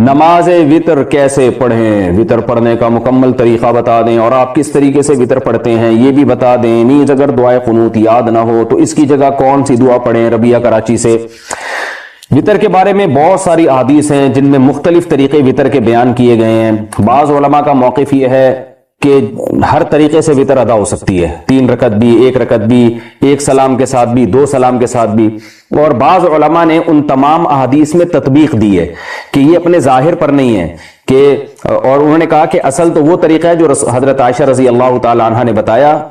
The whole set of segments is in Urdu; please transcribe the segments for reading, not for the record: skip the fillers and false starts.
نماز وطر کیسے پڑھیں، وطر پڑھنے کا مکمل طریقہ بتا دیں، اور آپ کس طریقے سے وطر پڑھتے ہیں یہ بھی بتا دیں۔ نیز اگر دعائے قنوت یاد نہ ہو تو اس کی جگہ کون سی دعا پڑھیں۔ ربیہ کراچی سے۔ وطر کے بارے میں بہت ساری احادیث ہیں جن میں مختلف طریقے وطر کے بیان کیے گئے ہیں۔ بعض علماء کا موقف یہ ہے کہ ہر طریقے سے وطر ادا ہو سکتی ہے، 3 رکعت بھی، 1 رکعت بھی، 1 سلام کے ساتھ بھی، 2 سلام کے ساتھ بھی۔ اور بعض علماء نے ان تمام احادیث میں تطبیق دی ہے کہ یہ اپنے ظاہر پر نہیں ہے کہ، اور انہوں نے کہا کہ اصل تو وہ طریقہ ہے جو حضرت عائشہ رضی اللہ تعالی عنہا نے بتایا،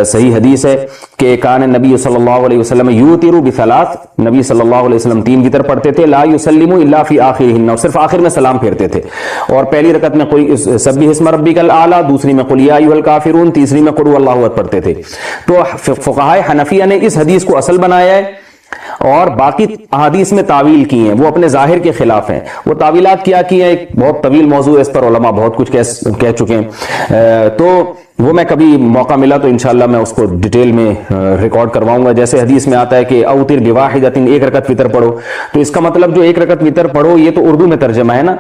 صحیح حدیث ہے کہ کان نبی صلی اللہ علیہ وسلم یوتر بثلاث، نبی صلی اللہ علیہ وسلم 3 وطر پڑھتے تھے، لا یسلم الا فی آخرہن، اور صرف آخر میں سلام پھیرتے تھے، اور پہلی رکعت میں کوئی سبح اسم ربک الاعلی، دوسری میں قل یا ایھا الکافرون، تیسری میں قل هو اللہ احد پڑھتے تھے۔ تو فقہائے حنفیہ نے اس حدیث کو اصل بنایا ہے اور باقی احادیث میں تعویل کی ہیں، وہ اپنے ظاہر کے خلاف ہیں۔ وہ تعویلات کیا کی ہیں، ایک بہت طویل موضوع ہے، اس پر علماء بہت کچھ کہہ چکے ہیں، تو وہ میں کبھی موقع ملا تو انشاءاللہ میں اس کو ڈیٹیل میں ریکارڈ کرواؤں گا۔ جیسے حدیث میں آتا ہے کہ اوتر بواحدۃ، 1 رکعت وطر پڑھو، تو اس کا مطلب جو 1 رکعت وطر پڑھو یہ تو اردو میں ترجمہ ہے نا،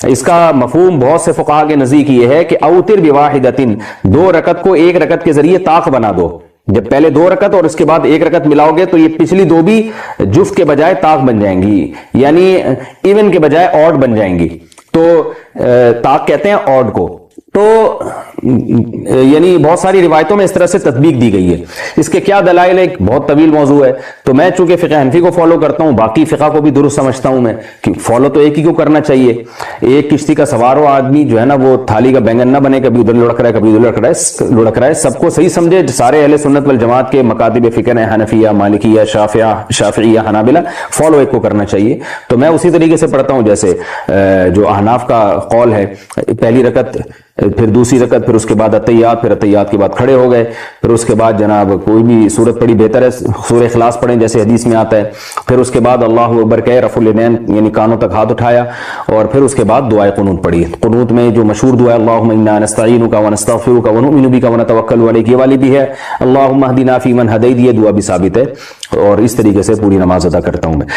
اس کا مفہوم بہت سے فقہا کے نزدیک یہ ہے کہ اوتر بواحدۃ، 2 رکعت کو 1 رکعت کے ذریعے طاق بنا دو۔ جب پہلے 2 رکعت اور اس کے بعد 1 رکعت ملاؤ گے تو یہ پچھلی 2 بھی جفت کے بجائے طاق بن جائیں گی، یعنی ایون کے بجائے آڈ بن جائیں گی، تو طاق کہتے ہیں آڈ کو۔ تو یعنی بہت ساری روایتوں میں اس طرح سے تطبیق دی گئی ہے۔ اس کے کیا دلائل ہے، ایک بہت طویل موضوع ہے، تو میں چونکہ فقہ حنفی کو فالو کرتا ہوں، باقی فقہ کو بھی درست سمجھتا ہوں میں کہ فالو تو ایک ہی کو کرنا چاہیے۔ ایک کشتی کا سوار ہو آدمی جو ہے نا، وہ تھالی کا بینگن نہ بنے، کبھی ادھر لڑک رہا ہے کبھی ادھر لڑک رہا ہے، سب کو صحیح سمجھے۔ سارے اہل سنت والجماعت کے مکاتب فقہ ہیں، حنفیہ، مالکیہ، شافعیہ، حنابلہ، فالو ایک کو کرنا چاہیے۔ تو میں اسی طریقے سے پڑھتا ہوں جیسے جو احناف کا قول ہے، پہلی رکعت، پھر دوسری رکعت، پھر اس کے بعد اتحیات، پھر اتحیات کے بعد کھڑے ہو گئے، پھر اس کے بعد جناب کوئی بھی سورت پڑھی بہتر ہے، سورہ اخلاص پڑھیں جیسے حدیث میں آتا ہے، پھر اس کے بعد اللہ اکبر کہے، رفع الیدین یعنی کانوں تک ہاتھ اٹھایا، اور پھر اس کے بعد دعائے قنوت پڑھی۔ قنوت میں جو مشہور دعا ہے اللہم انا نستعینک ونستغفرک ونؤمن بک ونتوکل علیک، یہ والی بھی ہے، اللہم اہدنا فیمن ہدیت، یہ دعا بھی ثابت ہے، اور اس طریقے سے پوری نماز ادا کرتا ہوں میں۔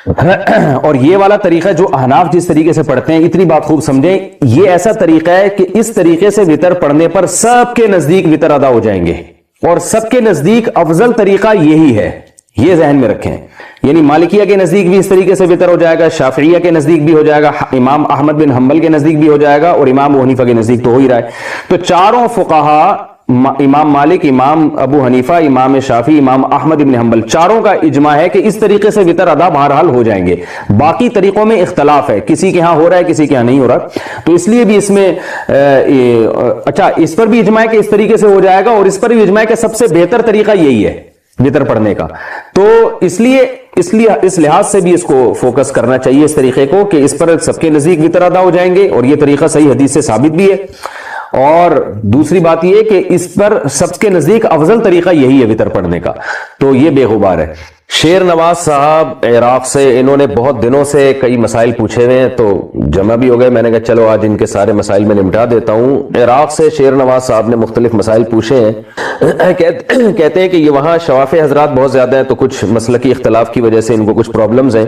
اور یہ والا طریقہ جو احناف جس طریقے سے پڑھتے ہیں، اتنی بات خوب سمجھیں، یہ ایسا طریقہ ہے کہ اس طریقے سے وطر پڑھنے پر سب کے نزدیک وطر ادا ہو جائیں گے، اور سب کے نزدیک افضل طریقہ یہی ہے، یہ ذہن میں رکھیں۔ یعنی مالکیہ کے نزدیک بھی اس طریقے سے وطر ہو جائے گا، شافعیہ کے نزدیک بھی ہو جائے گا، امام احمد بن حنبل کے نزدیک بھی ہو جائے گا، اور امام ابو حنیفہ کے نزدیک تو ہو ہی رہا ہے۔ تو چاروں فقہا، امام مالک، امام ابو حنیفہ، امام شافعی، امام احمد بن حنبل، چاروں کا اجماع ہے کہ اس طریقے سے وطر ادا بہرحال ہو جائیں گے۔ باقی طریقوں میں اختلاف ہے، کسی کے ہاں ہو رہا ہے کسی کے ہاں نہیں ہو رہا، تو اس لیے بھی اس میں اچھا اس پر بھی اجماع ہے کہ اس طریقے سے ہو جائے گا، اور اس پر بھی اجماع ہے کہ سب سے بہتر طریقہ یہی ہے وطر پڑھنے کا۔ تو اس لحاظ سے بھی اس کو فوکس کرنا چاہیے اس طریقے کو کہ اس پر سب کے نزدیک وطر ادا ہو جائیں گے، اور یہ طریقہ صحیح حدیث سے ثابت بھی ہے۔ اور دوسری بات یہ کہ اس پر سب کے نزدیک افضل طریقہ یہی ہے وطر پڑھنے کا، تو یہ بے غبار ہے۔ شیر نواز صاحب عراق سے، انہوں نے بہت دنوں سے کئی مسائل پوچھے ہوئے ہیں، تو جمع بھی ہو گئے، میں نے کہا چلو آج ان کے سارے مسائل میں نمٹا دیتا ہوں۔ عراق سے شیر نواز صاحب نے مختلف مسائل پوچھے ہیں، کہتے ہیں کہ یہ وہاں شواف حضرات بہت زیادہ ہیں، تو کچھ مسلکی اختلاف کی وجہ سے ان کو کچھ پرابلمز ہیں۔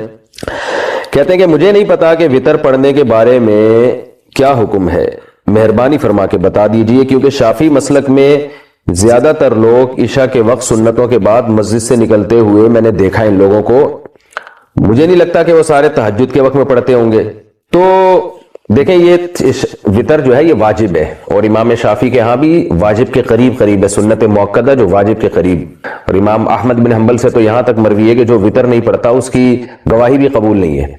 کہتے ہیں کہ مجھے نہیں پتا کہ وطر پڑھنے کے بارے میں کیا حکم ہے، مہربانی فرما کے بتا دیجئے، کیونکہ شافعی مسلک میں زیادہ تر لوگ عشاء کے وقت سنتوں کے بعد مسجد سے نکلتے ہوئے میں نے دیکھا ان لوگوں کو، مجھے نہیں لگتا کہ وہ سارے تہجد کے وقت میں پڑھتے ہوں گے۔ تو دیکھیں یہ وطر جو ہے یہ واجب ہے، اور امام شافعی کے ہاں بھی واجب کے قریب ہے، سنت موقدہ جو واجب کے قریب، اور امام احمد بن حنبل سے تو یہاں تک مروی ہے کہ جو وطر نہیں پڑھتا اس کی گواہی بھی قبول نہیں ہے۔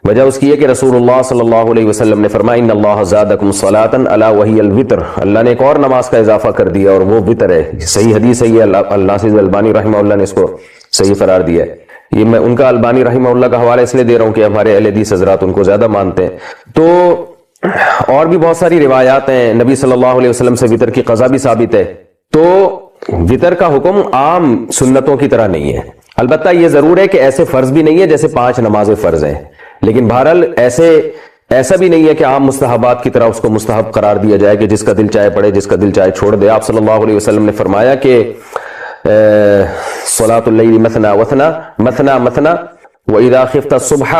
وجہ اس کی ہے کہ رسول اللہ صلی اللہ علیہ وسلم نے فرمایا ان اللہ زادکم صلاۃ الا وہی الوتر، اللہ نے ایک اور نماز کا اضافہ کر دیا اور وہ وطر ہے۔ صحیح حدیث ہے، یہ ناصر البانی رحمہ اللہ نے اس کو صحیح قرار دیا ہے۔ یہ میں ان کا البانی رحمہ اللہ کا حوالہ اس لیے دے رہا ہوں کہ ہمارے اہل حدیث حضرات ان کو زیادہ مانتے ہیں۔ تو اور بھی بہت ساری روایات ہیں، نبی صلی اللہ علیہ وسلم سے وطر کی قضا بھی ثابت ہے۔ تو وطر کا حکم عام سنتوں کی طرح نہیں ہے، البتہ یہ ضرور ہے کہ ایسے فرض بھی نہیں ہے جیسے 5 نمازیں فرض ہیں، لیکن بہرحال ایسا بھی نہیں ہے کہ عام مستحبات کی طرح اس کو مستحب قرار دیا جائے کہ جس کا دل چاہے پڑھے جس کا دل چاہے چھوڑ دے۔ آپ صلی اللہ علیہ وسلم نے فرمایا کہ صلاۃ اللیل مثنا وثنا مثنا مثنا وَإِذَا خِفْتَ الصُّبْحَ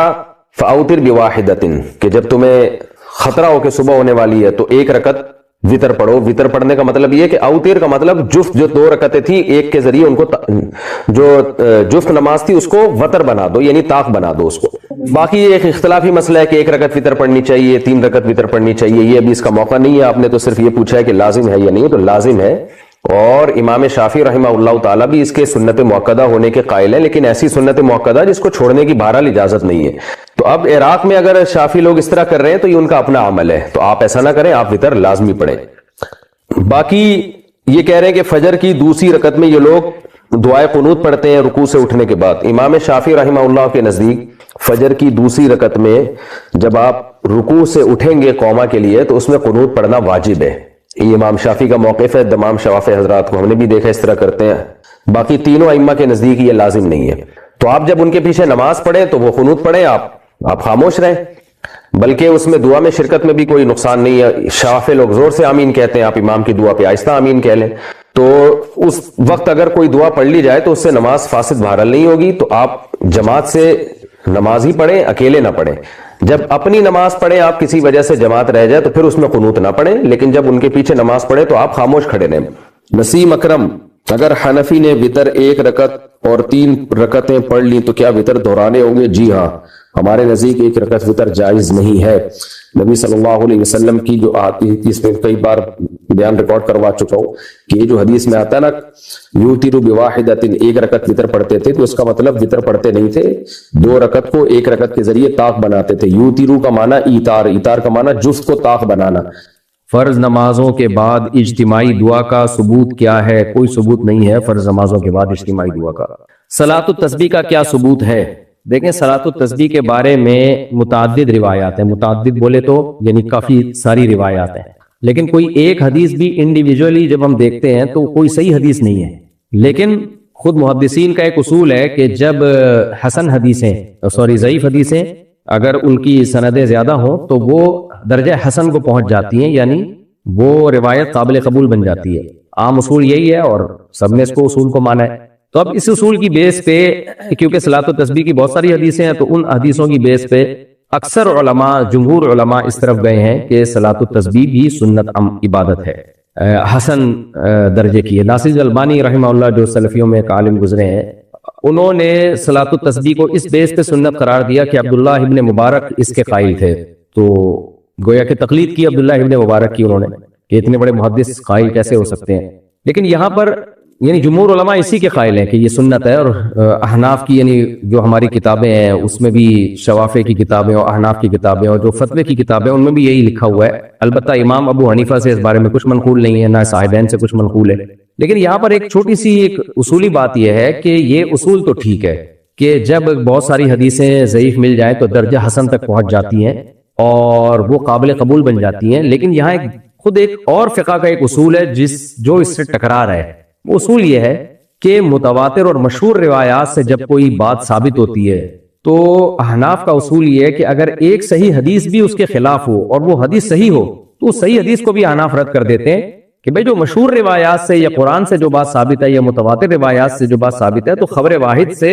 فاوتر بواحدۃ، کہ جب تمہیں خطرہ ہو کہ صبح ہونے والی ہے تو ایک رکعت وطر پڑھو۔ وطر پڑھنے کا مطلب یہ کہ اوتر کا مطلب جفت، جو 2 رکعتیں تھی ایک کے ذریعے ان کو جو جفت نماز تھی اس کو وطر بنا دو، یعنی طاق بنا دو اس کو۔ باقی یہ ایک اختلافی مسئلہ ہے کہ 1 رکعت وطر پڑھنی چاہیے، 3 رکعت وطر پڑھنی چاہیے، یہ ابھی اس کا موقع نہیں ہے۔ آپ نے تو صرف یہ پوچھا ہے کہ لازم ہے یا نہیں، تو لازم ہے، اور امام شافعی رحمہ اللہ تعالیٰ بھی اس کے سنت مؤکدہ ہونے کے قائل ہیں، لیکن ایسی سنت مؤکدہ جس کو چھوڑنے کی بہرحال اجازت نہیں ہے۔ تو اب عراق میں اگر شافعی لوگ اس طرح کر رہے ہیں تو یہ ان کا اپنا عمل ہے، تو آپ ایسا نہ کریں، آپ وطر لازمی پڑھیں۔ باقی یہ کہہ رہے ہیں کہ فجر کی دوسری رکعت میں یہ لوگ دعائے قنوت پڑھتے ہیں رکوع سے اٹھنے کے بعد۔ امام شافعی رحمہ اللہ کے نزدیک فجر کی دوسری رکعت میں جب آپ رکوع سے اٹھیں گے قوما کے لیے تو اس میں قنوت پڑھنا واجب ہے۔ یہ امام شافعی کا موقف ہے، تمام شوافع حضرات کو ہم نے بھی دیکھا اس طرح کرتے ہیں۔ باقی تینوں ائمہ کے نزدیک یہ لازم نہیں ہے۔ تو آپ جب ان کے پیچھے نماز پڑھیں تو وہ قنوت پڑھیں، آپ خاموش رہیں، بلکہ اس میں دعا میں شرکت میں بھی کوئی نقصان نہیں ہے۔ شافعی لوگ زور سے آمین کہتے ہیں، آپ امام کی دعا پہ آہستہ آمین کہہ لیں، تو اس وقت اگر کوئی دعا پڑھ لی جائے تو اس سے نماز فاسد بہرحال نہیں ہوگی۔ تو آپ جماعت سے نماز ہی پڑھیں، اکیلے نہ پڑھیں۔ جب اپنی نماز پڑھیں آپ کسی وجہ سے جماعت رہ جائے تو پھر اس میں قنوت نہ پڑھیں، لیکن جب ان کے پیچھے نماز پڑھیں تو آپ خاموش کھڑے رہیں۔ نسیم اکرم، اگر حنفی نے وطر 1 رکعت اور 3 رکعتیں پڑھ لی تو کیا وطر دہرانے ہوں گے؟ جی ہاں، ہمارے نزدیک 1 رکعت وطر جائز نہیں ہے۔ نبی صلی اللہ علیہ وسلم کی جو حدیث میں کئی بار بیان ریکارڈ کروا چکا ہوں کہ یہ جو حدیث میں آتا ہے نا یوتر بواحدۃ، 1 رکعت وطر پڑھتے تھے، تو اس کا مطلب وطر پڑھتے نہیں تھے، 2 رکعت کو 1 رکعت کے ذریعے طاق بناتے تھے۔ یوترو کا معنی ایتار، ایتار کا معنی جفت کو طاق بنانا۔ فرض نمازوں کے بعد اجتماعی دعا کا ثبوت کیا ہے؟ کوئی ثبوت نہیں ہے فرض نمازوں کے بعد اجتماعی دعا کا۔ صلاۃ التسبیح کا کیا ثبوت ہے؟ دیکھیں، صلاۃ التسبیح کے بارے میں متعدد روایات ہیں، متعدد بولے تو یعنی کافی ساری روایات ہیں، لیکن کوئی ایک حدیث بھی انڈیویجولی جب ہم دیکھتے ہیں تو کوئی صحیح حدیث نہیں ہے۔ لیکن خود محدثین کا ایک اصول ہے کہ جب حسن حدیثیں ضعیف حدیثیں اگر ان کی سندیں زیادہ ہوں تو وہ درجہ حسن کو پہنچ جاتی ہیں، یعنی وہ روایت قابل قبول بن جاتی ہے۔ عام اصول یہی ہے اور سب نے اس کو اصول کو مانا ہے۔ تو اب اس اصول کی بیس پہ، کیونکہ صلاۃ التسبیح کی بہت ساری حدیثیں ہیں، تو ان حدیثوں کی بیس پہ اکثر علماء، جمہور علماء اس طرف گئے ہیں کہ صلاۃ التسبیح بھی سنت عبادت ہے، حسن درجے کی ہے۔ ناصر البانی رحمہ اللہ جو سلفیوں میں ایک عالم گزرے ہیں، انہوں نے صلاۃ التسبیح کو اس بیس پہ سنت قرار دیا کہ عبداللہ ابن مبارک اس کے قائل تھے، تو گویا کہ تقلید کی عبداللہ ابن مبارک کی انہوں نے کہ اتنے بڑے محدث قائل کیسے ہو سکتے ہیں۔ لیکن یہاں پر یعنی جمہور علماء اسی کے قائل ہیں کہ یہ سنت ہے، اور احناف کی یعنی جو ہماری کتابیں ہیں اس میں بھی شوافع کی کتابیں اور احناف کی کتابیں اور جو فتوے کی کتابیں ان میں بھی یہی لکھا ہوا ہے۔ البتہ امام ابو حنیفہ سے اس بارے میں کچھ منقول نہیں ہے، نہ صاحبین سے کچھ منقول ہے۔ لیکن یہاں پر ایک چھوٹی سی ایک اصولی بات یہ ہے کہ یہ اصول تو ٹھیک ہے کہ جب بہت ساری حدیثیں ضعیف مل جائیں تو درجہ حسن تک پہنچ جاتی ہیں اور وہ قابل قبول بن جاتی ہیں، لیکن یہاں خود ایک اور فقہ کا ایک اصول ہے جو اس سے ٹکرا رہا ہے۔ وہ اصول یہ ہے کہ متواتر اور مشہور روایات سے جب کوئی بات ثابت ہوتی ہے تو احناف کا اصول یہ ہے کہ اگر ایک صحیح حدیث بھی اس کے خلاف ہو اور وہ حدیث صحیح ہو تو اس صحیح حدیث کو بھی احناف رد کر دیتے ہیں کہ بھئی جو مشہور روایات سے یا قرآن سے جو بات ثابت ہے یا متواتر روایات سے جو بات ثابت ہے تو خبر واحد سے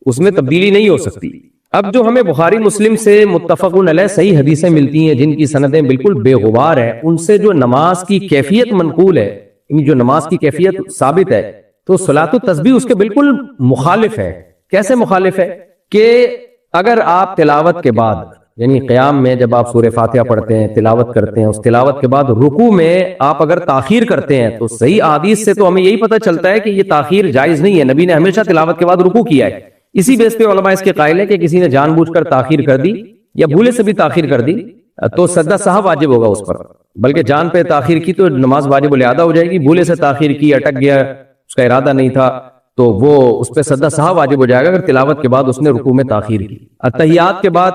اس میں تبدیلی نہیں ہو سکتی۔ اب جو ہمیں بخاری مسلم سے متفقون علیہ صحیح حدیثیں ملتی ہیں جن کی سندیں بالکل بے غبار ہیں، ان سے جو نماز کی کیفیت منقول ہے، جو نماز کی کیفیت ثابت ہے، تو صلاۃ التسبیح اس کے بالکل مخالف ہے۔ کیسے مخالف ہے؟ کہ اگر آپ تلاوت کے بعد یعنی قیام میں جب آپ سورہ فاتحہ پڑھتے ہیں، تلاوت کرتے ہیں، اس تلاوت کے بعد رکوع میں آپ اگر تاخیر کرتے ہیں تو صحیح احادیث سے تو ہمیں یہی پتہ چلتا ہے کہ یہ تاخیر جائز نہیں ہے، نبی نے ہمیشہ تلاوت کے بعد رکوع کیا ہے۔ اسی بیس پہ علماء اس کے قائل ہے کہ کسی نے جان بوجھ کر تاخیر کر دی یا بھولے سے بھی تاخیر کر دی تو سجدہ سہو واجب ہوگا اس پر، بلکہ جان پہ تاخیر کی تو نماز واجب الادا ہو جائے گی، بھولے سے تاخیر کی، اٹک گیا، اس کا ارادہ نہیں تھا تو وہ اس پہ سجدہ سہو واجب ہو جائے گا اگر تلاوت کے بعد اس نے رکوع میں تاخیر کی۔ اتحیات کے بعد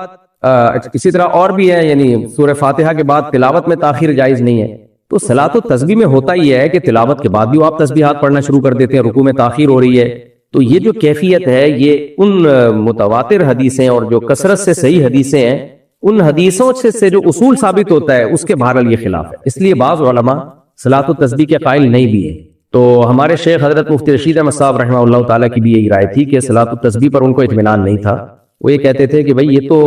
اسی طرح اور بھی ہے، یعنی سورہ فاتحہ کے بعد تلاوت میں تاخیر جائز نہیں ہے۔ تو صلاۃ التسبیح میں ہوتا ہی ہے کہ تلاوت کے بعد بھی آپ تسبیحات پڑھنا شروع کر دیتے ہیں، رکوع میں تاخیر ہو رہی ہے، تو یہ جو کیفیت ہے یہ ان متواتر حدیثیں اور جو کثرت سے صحیح حدیثیں ہیں ان حدیثوں سے جو اصول ثابت ہوتا ہے اس کے بہرحال یہ خلاف ہے، اس لیے بعض علماء صلاۃ التسبیح کے قائل نہیں بھی ہیں۔ تو ہمارے شیخ حضرت مفتی رشید احمد صاحب رحمہ اللہ تعالیٰ کی بھی یہی رائے تھی کہ صلاۃ التسبیح پر ان کو اطمینان نہیں تھا۔ وہ یہ کہتے تھے کہ بھئی یہ تو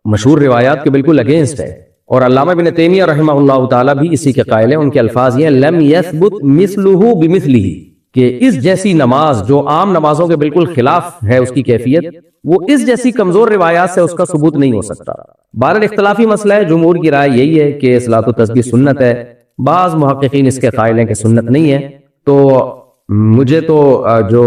مشہور روایات کے بالکل اگینسٹ ہے. اور علامہ ابن تیمیہ رحمہ اللہ تعالیٰ بھی اسی کے قائل ہیں. ان کے الفاظ یہ ہیں لم یثبت مثلہ بمثلہ، کہ اس جیسی نماز جو عام نمازوں کے بالکل خلاف ہے اس کی کیفیت، وہ اس جیسی کمزور روایات سے اس کا ثبوت نہیں ہو سکتا. بہرحال اختلافی مسئلہ ہے. جمہور کی رائے یہی ہے کہ صلاۃ التسبیح سنت ہے. بعض محققین اس کے قائل ہیں کہ سنت نہیں ہے. تو مجھے تو جو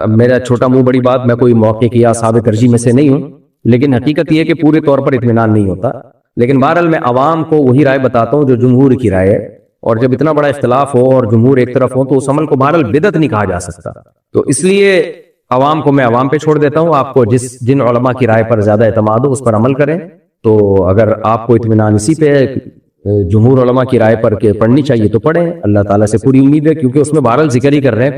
میرا چھوٹا منہ بڑی بات، میں کوئی محقق یا صاحب ترجیح میں سے نہیں ہوں، لیکن حقیقت یہ ہے کہ پورے طور پر اطمینان نہیں ہوتا. لیکن بہرحال میں عوام کو وہی رائے بتاتا ہوں جو جمہور کی رائے ہے. اور جب اتنا بڑا اختلاف ہو اور جمہور ایک طرف ہو تو اس عمل کو بہرحال بدعت نہیں کہا جا سکتا. تو اس لیے عوام کو میں عوام پہ چھوڑ دیتا ہوں. آپ کو جن علماء کی رائے پر زیادہ اعتماد ہو اس پر عمل کریں. تو اگر آپ کو اطمینان اسی پہ جمہور علماء کی رائے پر کہ پڑھنی چاہیے تو پڑھیں. اللہ تعالیٰ سے پوری امید ہے، کیونکہ اس میں بہرحال ذکر ہی کر رہے ہیں،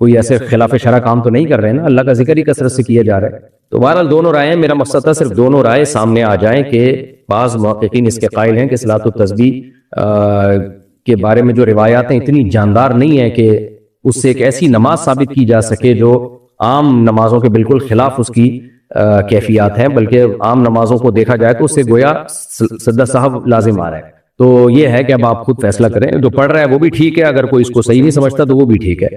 کوئی ایسے خلاف شرع کام تو نہیں کر رہے ہیں نا، اللہ کا ذکر ہی کثرت سے کیا جا رہا ہے. تو بہرحال دونوں رائے ہیں. میرا مقصد تھا صرف دونوں رائے سامنے آ جائیں کہ بعض محققین اس کے قائل ہیں کہ صلاۃ التسبیح کے بارے میں جو روایات ہیں اتنی جاندار نہیں ہے کہ اس سے ایک ایسی نماز ثابت کی جا سکے جو عام نمازوں کے بالکل خلاف اس کی کیفیات ہیں، بلکہ عام نمازوں کو دیکھا جائے تو اس سے گویا سجدہ سہو لازم آ رہا ہے. تو یہ ہے کہ اب آپ خود فیصلہ کریں. جو پڑھ رہا ہے وہ بھی ٹھیک ہے، اگر کوئی اس کو صحیح نہیں سمجھتا تو وہ بھی ٹھیک ہے.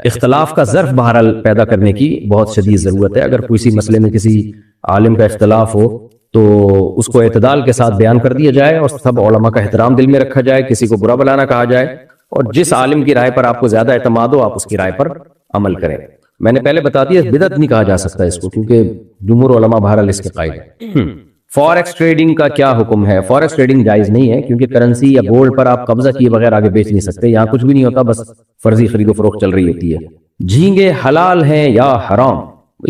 اختلاف کا ظرف بہرحال پیدا کرنے کی بہت شدید ضرورت ہے. اگر کسی مسئلے میں کسی عالم کا اختلاف ہو تو اس کو اعتدال کے ساتھ بیان کر دیا جائے اور سب علماء کا احترام دل میں رکھا جائے، کسی کو برا بلا نہ کہا جائے. اور جس عالم کی رائے پر آپ کو زیادہ اعتماد ہو آپ اس کی رائے پر عمل کریں. میں نے پہلے بتا دیا بدعت نہیں کہا جا سکتا اس کو، کیونکہ جمہور علماء بہرحال اس کے قائل ہیں. فوریکس ٹریڈنگ کا کیا حکم ہے؟ فوریکس ٹریڈنگ جائز نہیں ہے، کیونکہ کرنسی یا گولڈ پر آپ قبضہ کیے بغیر آگے بیچ نہیں سکتے. یہاں کچھ بھی نہیں ہوتا، بس فرضی خرید و فروخت چل رہی ہوتی ہے. جھینگے حلال ہیں یا حرام؟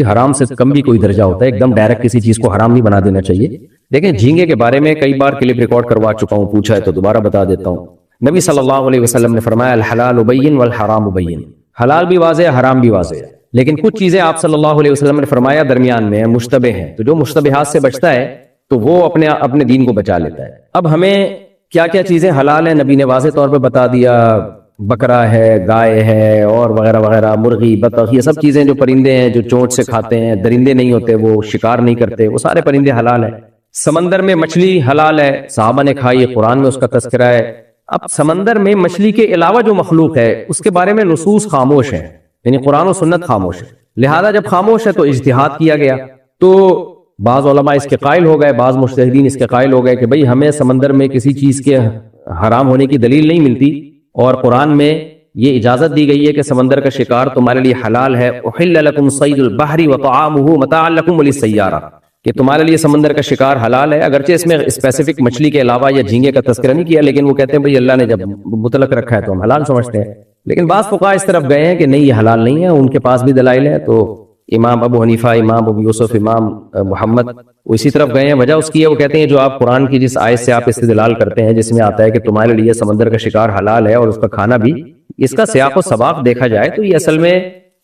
حرام سے کم بھی کوئی درجہ ہوتا ہے. ایک دم ڈائریکٹ کسی چیز کو حرام نہیں بنا دینا چاہیے. دیکھیں جھینگے کے بارے میں کئی بار کلپ ریکارڈ کروا چکا ہوں، پوچھا ہے تو دوبارہ بتا دیتا ہوں. نبی صلی اللہ علیہ وسلم نے فرمایا الحلال بین والحرام بین. حلال بھی واضح ہے، حرام بھی واضح ہے، لیکن کچھ چیزیں آپ صلی اللہ علیہ وسلم نے فرمایا درمیان میں مشتبہ ہیں. تو جو مشتبہات سے بچتا ہے تو وہ اپنے دین کو بچا لیتا ہے. اب ہمیں کیا کیا چیزیں حلال ہیں نبی نے واضح طور پہ بتا دیا. بکرا ہے، گائے ہے اور وغیرہ وغیرہ، مرغی، بطخ، یہ سب چیزیں جو پرندے ہیں جو چونچ سے کھاتے ہیں، درندے نہیں ہوتے، وہ شکار نہیں کرتے، وہ سارے پرندے حلال ہیں. سمندر میں مچھلی حلال ہے، صحابہ نے کھائی، قرآن میں اس کا تذکرہ ہے. اب سمندر میں مچھلی کے علاوہ جو مخلوق ہے اس کے بارے میں نصوص خاموش ہیں، یعنی قرآن و سنت خاموش ہے. لہذا جب خاموش ہے تو اجتہاد کیا گیا. تو بعض علماء اس کے قائل ہو گئے، بعض مجتہدین اس کے قائل ہو گئے کہ بھئی ہمیں سمندر میں کسی چیز کے حرام ہونے کی دلیل نہیں ملتی، اور قرآن میں یہ اجازت دی گئی ہے کہ سمندر کا شکار تمہارے لیے حلال ہے. احل لکم صید البحر وطعامہ متاعا لکم وللسیارہ، کہ تمہارے لیے سمندر کا شکار حلال ہے. اگرچہ اس میں اسپیسیفک مچھلی کے علاوہ یا جھینگے کا تذکرہ نہیں کیا، لیکن وہ کہتے ہیں بھئی اللہ نے جب مطلق رکھا ہے تو ہم حلال سمجھتے ہیں. لیکن بعض فقہاء اس طرف گئے ہیں کہ نہیں یہ حلال نہیں ہے، ان کے پاس بھی دلائل ہے. تو امام ابو حنیفہ، امام ابو یوسف، امام محمد وہ اسی طرف گئے ہیں. وجہ اس کی ہے، وہ کہتے ہیں جو آپ قرآن کی جس آیت سے آپ استدلال کرتے ہیں جس میں آتا ہے کہ تمہارے لیے سمندر کا شکار حلال ہے اور اس کا کھانا بھی، اس کا سیاق و سباق دیکھا جائے تو یہ اصل میں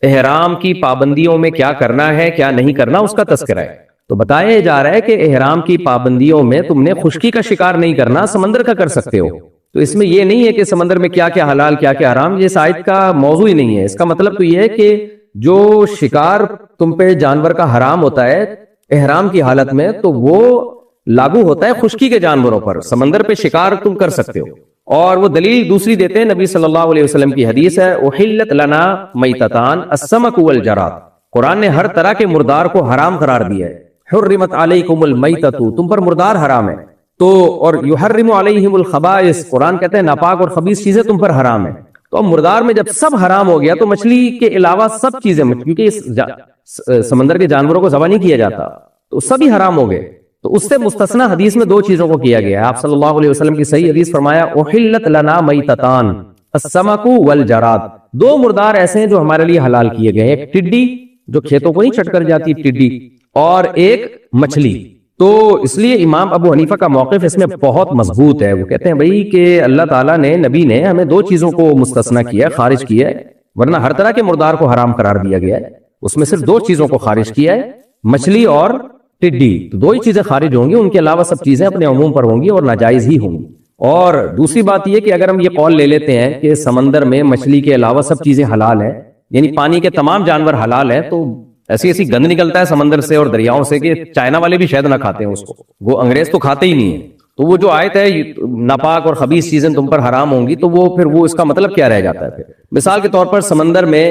احرام کی پابندیوں میں کیا کرنا ہے کیا نہیں کرنا اس کا تذکرہ ہے. تو بتایا جا رہا ہے کہ احرام کی پابندیوں میں تم نے خشکی کا شکار نہیں کرنا، سمندر کا کر سکتے ہو. تو اس میں یہ نہیں ہے کہ سمندر میں کیا کیا حلال کیا کیا حرام، یہ اس آیت کا موضوع ہی نہیں ہے. اس کا مطلب تو یہ ہے کہ جو شکار تم پہ جانور کا حرام ہوتا ہے احرام کی حالت میں تو وہ لاگو ہوتا ہے خشکی کے جانوروں پر. سمندر پہ شکار تم کر سکتے ہو. اور وہ دلیل دوسری دیتے ہیں، نبی صلی اللہ علیہ وسلم کی حدیث ہے احلت لنا میتتان السمک والجراد. قرآن نے ہر طرح کے مردار کو حرام قرار دیا ہے. حرمت علیکم المیتۃ، تم پر مردار حرام ہے. تو اور یحرم علیہم الخبائث، قرآن کہتے ہیں ناپاک اور خبیث چیزیں تم پر حرام ہیں. تو اب مردار میں جب سب حرام ہو گیا تو مچھلی کے علاوہ سب چیزیں، کیونکہ اس سمندر کے جانوروں کو ذبح نہیں کیا جاتا تو سبھی حرام ہو گئے. تو اس سے مستثنا حدیث میں دو چیزوں کو کیا گیا ہے. آپ صلی اللہ علیہ وسلم کی صحیح حدیث فرمایا احلت لنا میتتان السمک والجراد. دو مردار ایسے ہیں جو ہمارے لیے حلال کیے گئے، ایک ٹڈی جو کھیتوں کو نہیں چٹ کر جاتی ٹڈی، اور ایک مچھلی. تو اس لیے امام ابو حنیفہ کا موقف اس میں بہت مضبوط ہے. وہ کہتے ہیں بھائی کہ اللہ تعالیٰ نے، نبی نے ہمیں دو چیزوں کو مستثنا کیا ہے، خارج کیا ہے، ورنہ ہر طرح کے مردار کو حرام قرار دیا گیا ہے. اس میں صرف دو چیزوں کو خارج کیا ہے، مچھلی اور ٹڈی. تو دو ہی چیزیں خارج ہوں گی، ان کے علاوہ سب چیزیں اپنے عموم پر ہوں گی اور ناجائز ہی ہوں گی. اور دوسری بات یہ کہ اگر ہم یہ قول لے لیتے ہیں کہ سمندر میں مچھلی کے علاوہ سب چیزیں حلال ہیں، یعنی پانی کے تمام جانور حلال ہیں، تو ایسی ایسی گند نکلتا ہے سمندر سے اور دریاؤں سے کہ چائنا والے بھی شاید نہ کھاتے ہیں اس کو، وہ انگریز تو کھاتے ہی نہیں ہیں۔ تو وہ جو آیت ہے ناپاک اور خبیث چیزیں تم پر حرام ہوں گی، تو وہ پھر وہ اس کا مطلب کیا رہ جاتا ہے؟ پھر مثال کے طور پر سمندر میں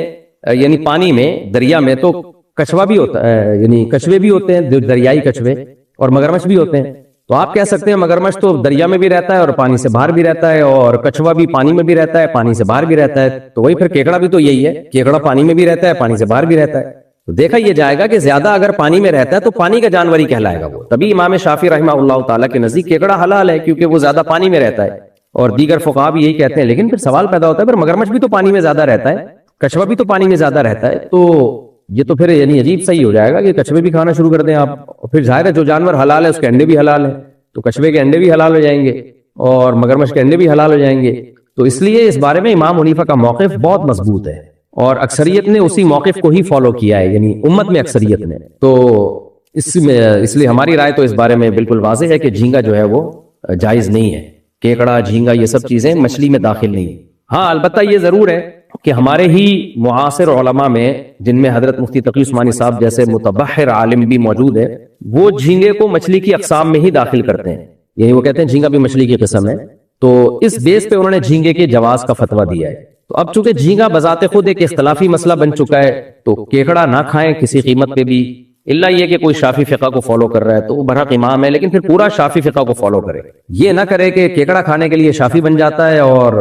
یعنی پانی میں، دریا میں تو کچھوا بھی ہوتا ہے، یعنی کچھوے بھی ہوتے ہیں، دریائی کچھوے، اور مگرمچھ بھی ہوتے ہیں۔ تو آپ کہہ سکتے ہیں مگرمچھ تو دریا میں بھی رہتا ہے اور پانی سے باہر بھی رہتا ہے، اور کچھوا بھی پانی میں بھی رہتا ہے، پانی سے باہر بھی رہتا ہے۔ تو وہی پھر کیکڑا بھی تو یہی ہے، کیکڑا پانی میں بھی رہتا ہے، پانی سے باہر بھی رہتا ہے۔ تو دیکھا یہ جائے گا کہ زیادہ اگر پانی میں رہتا ہے تو پانی کا جانور ہی کہلائے گا وہ، تبھی امام شافعی رحمہ اللہ تعالیٰ کے نزدیک کیکڑا حلال ہے، کیونکہ وہ زیادہ پانی میں رہتا ہے، اور دیگر فقہا بھی یہی کہتے ہیں۔ لیکن پھر سوال پیدا ہوتا ہے، پھر مگرمچھ بھی تو پانی میں زیادہ رہتا ہے، کچھوا بھی تو پانی میں زیادہ رہتا ہے، تو یہ تو پھر یعنی عجیب صحیح ہو جائے گا کہ کچھوے بھی کھانا شروع کر دیں آپ، پھر ظاہر ہے جو جانور حلال ہے اس کے انڈے بھی حلال ہیں، تو کچھوے کے انڈے بھی حلال ہو جائیں گے اور مگرمچھ کے انڈے بھی حلال ہو جائیں گے۔ تو اس لیے اس بارے میں امام حنیفہ کا موقف بہت مضبوط ہے، اور اکثریت نے اسی موقف کو ہی فالو کیا ہے، یعنی امت میں اکثریت نے۔ تو اس لیے ہماری رائے تو اس بارے میں بالکل واضح ہے کہ جھینگا جو ہے وہ جائز نہیں ہے، کیکڑا، جھینگا، یہ سب چیزیں مچھلی میں داخل نہیں۔ ہاں البتہ یہ ضرور ہے کہ ہمارے ہی معاصر علماء میں، جن میں حضرت مفتی تقی عثمانی صاحب جیسے متبحر عالم بھی موجود ہے، وہ جھینگے کو مچھلی کی اقسام میں ہی داخل کرتے ہیں، یعنی وہ کہتے ہیں جھینگا بھی مچھلی کی قسم ہے، تو اس بیس پہ انہوں نے جھینگے کے جواز کا فتویٰ دیا ہے۔ تو اب چونکہ جھینگا بذات خود ایک اختلافی مسئلہ بن چکا ہے، تو کیکڑا نہ کھائیں کسی قیمت پہ بھی، الا یہ کہ کوئی شافعی فقہ کو فالو کر رہا ہے تو وہ برحق امام ہے، لیکن پھر پورا شافعی فقہ کو فالو کرے، یہ نہ کرے کہ کیکڑا کھانے کے لیے شافعی بن جاتا ہے اور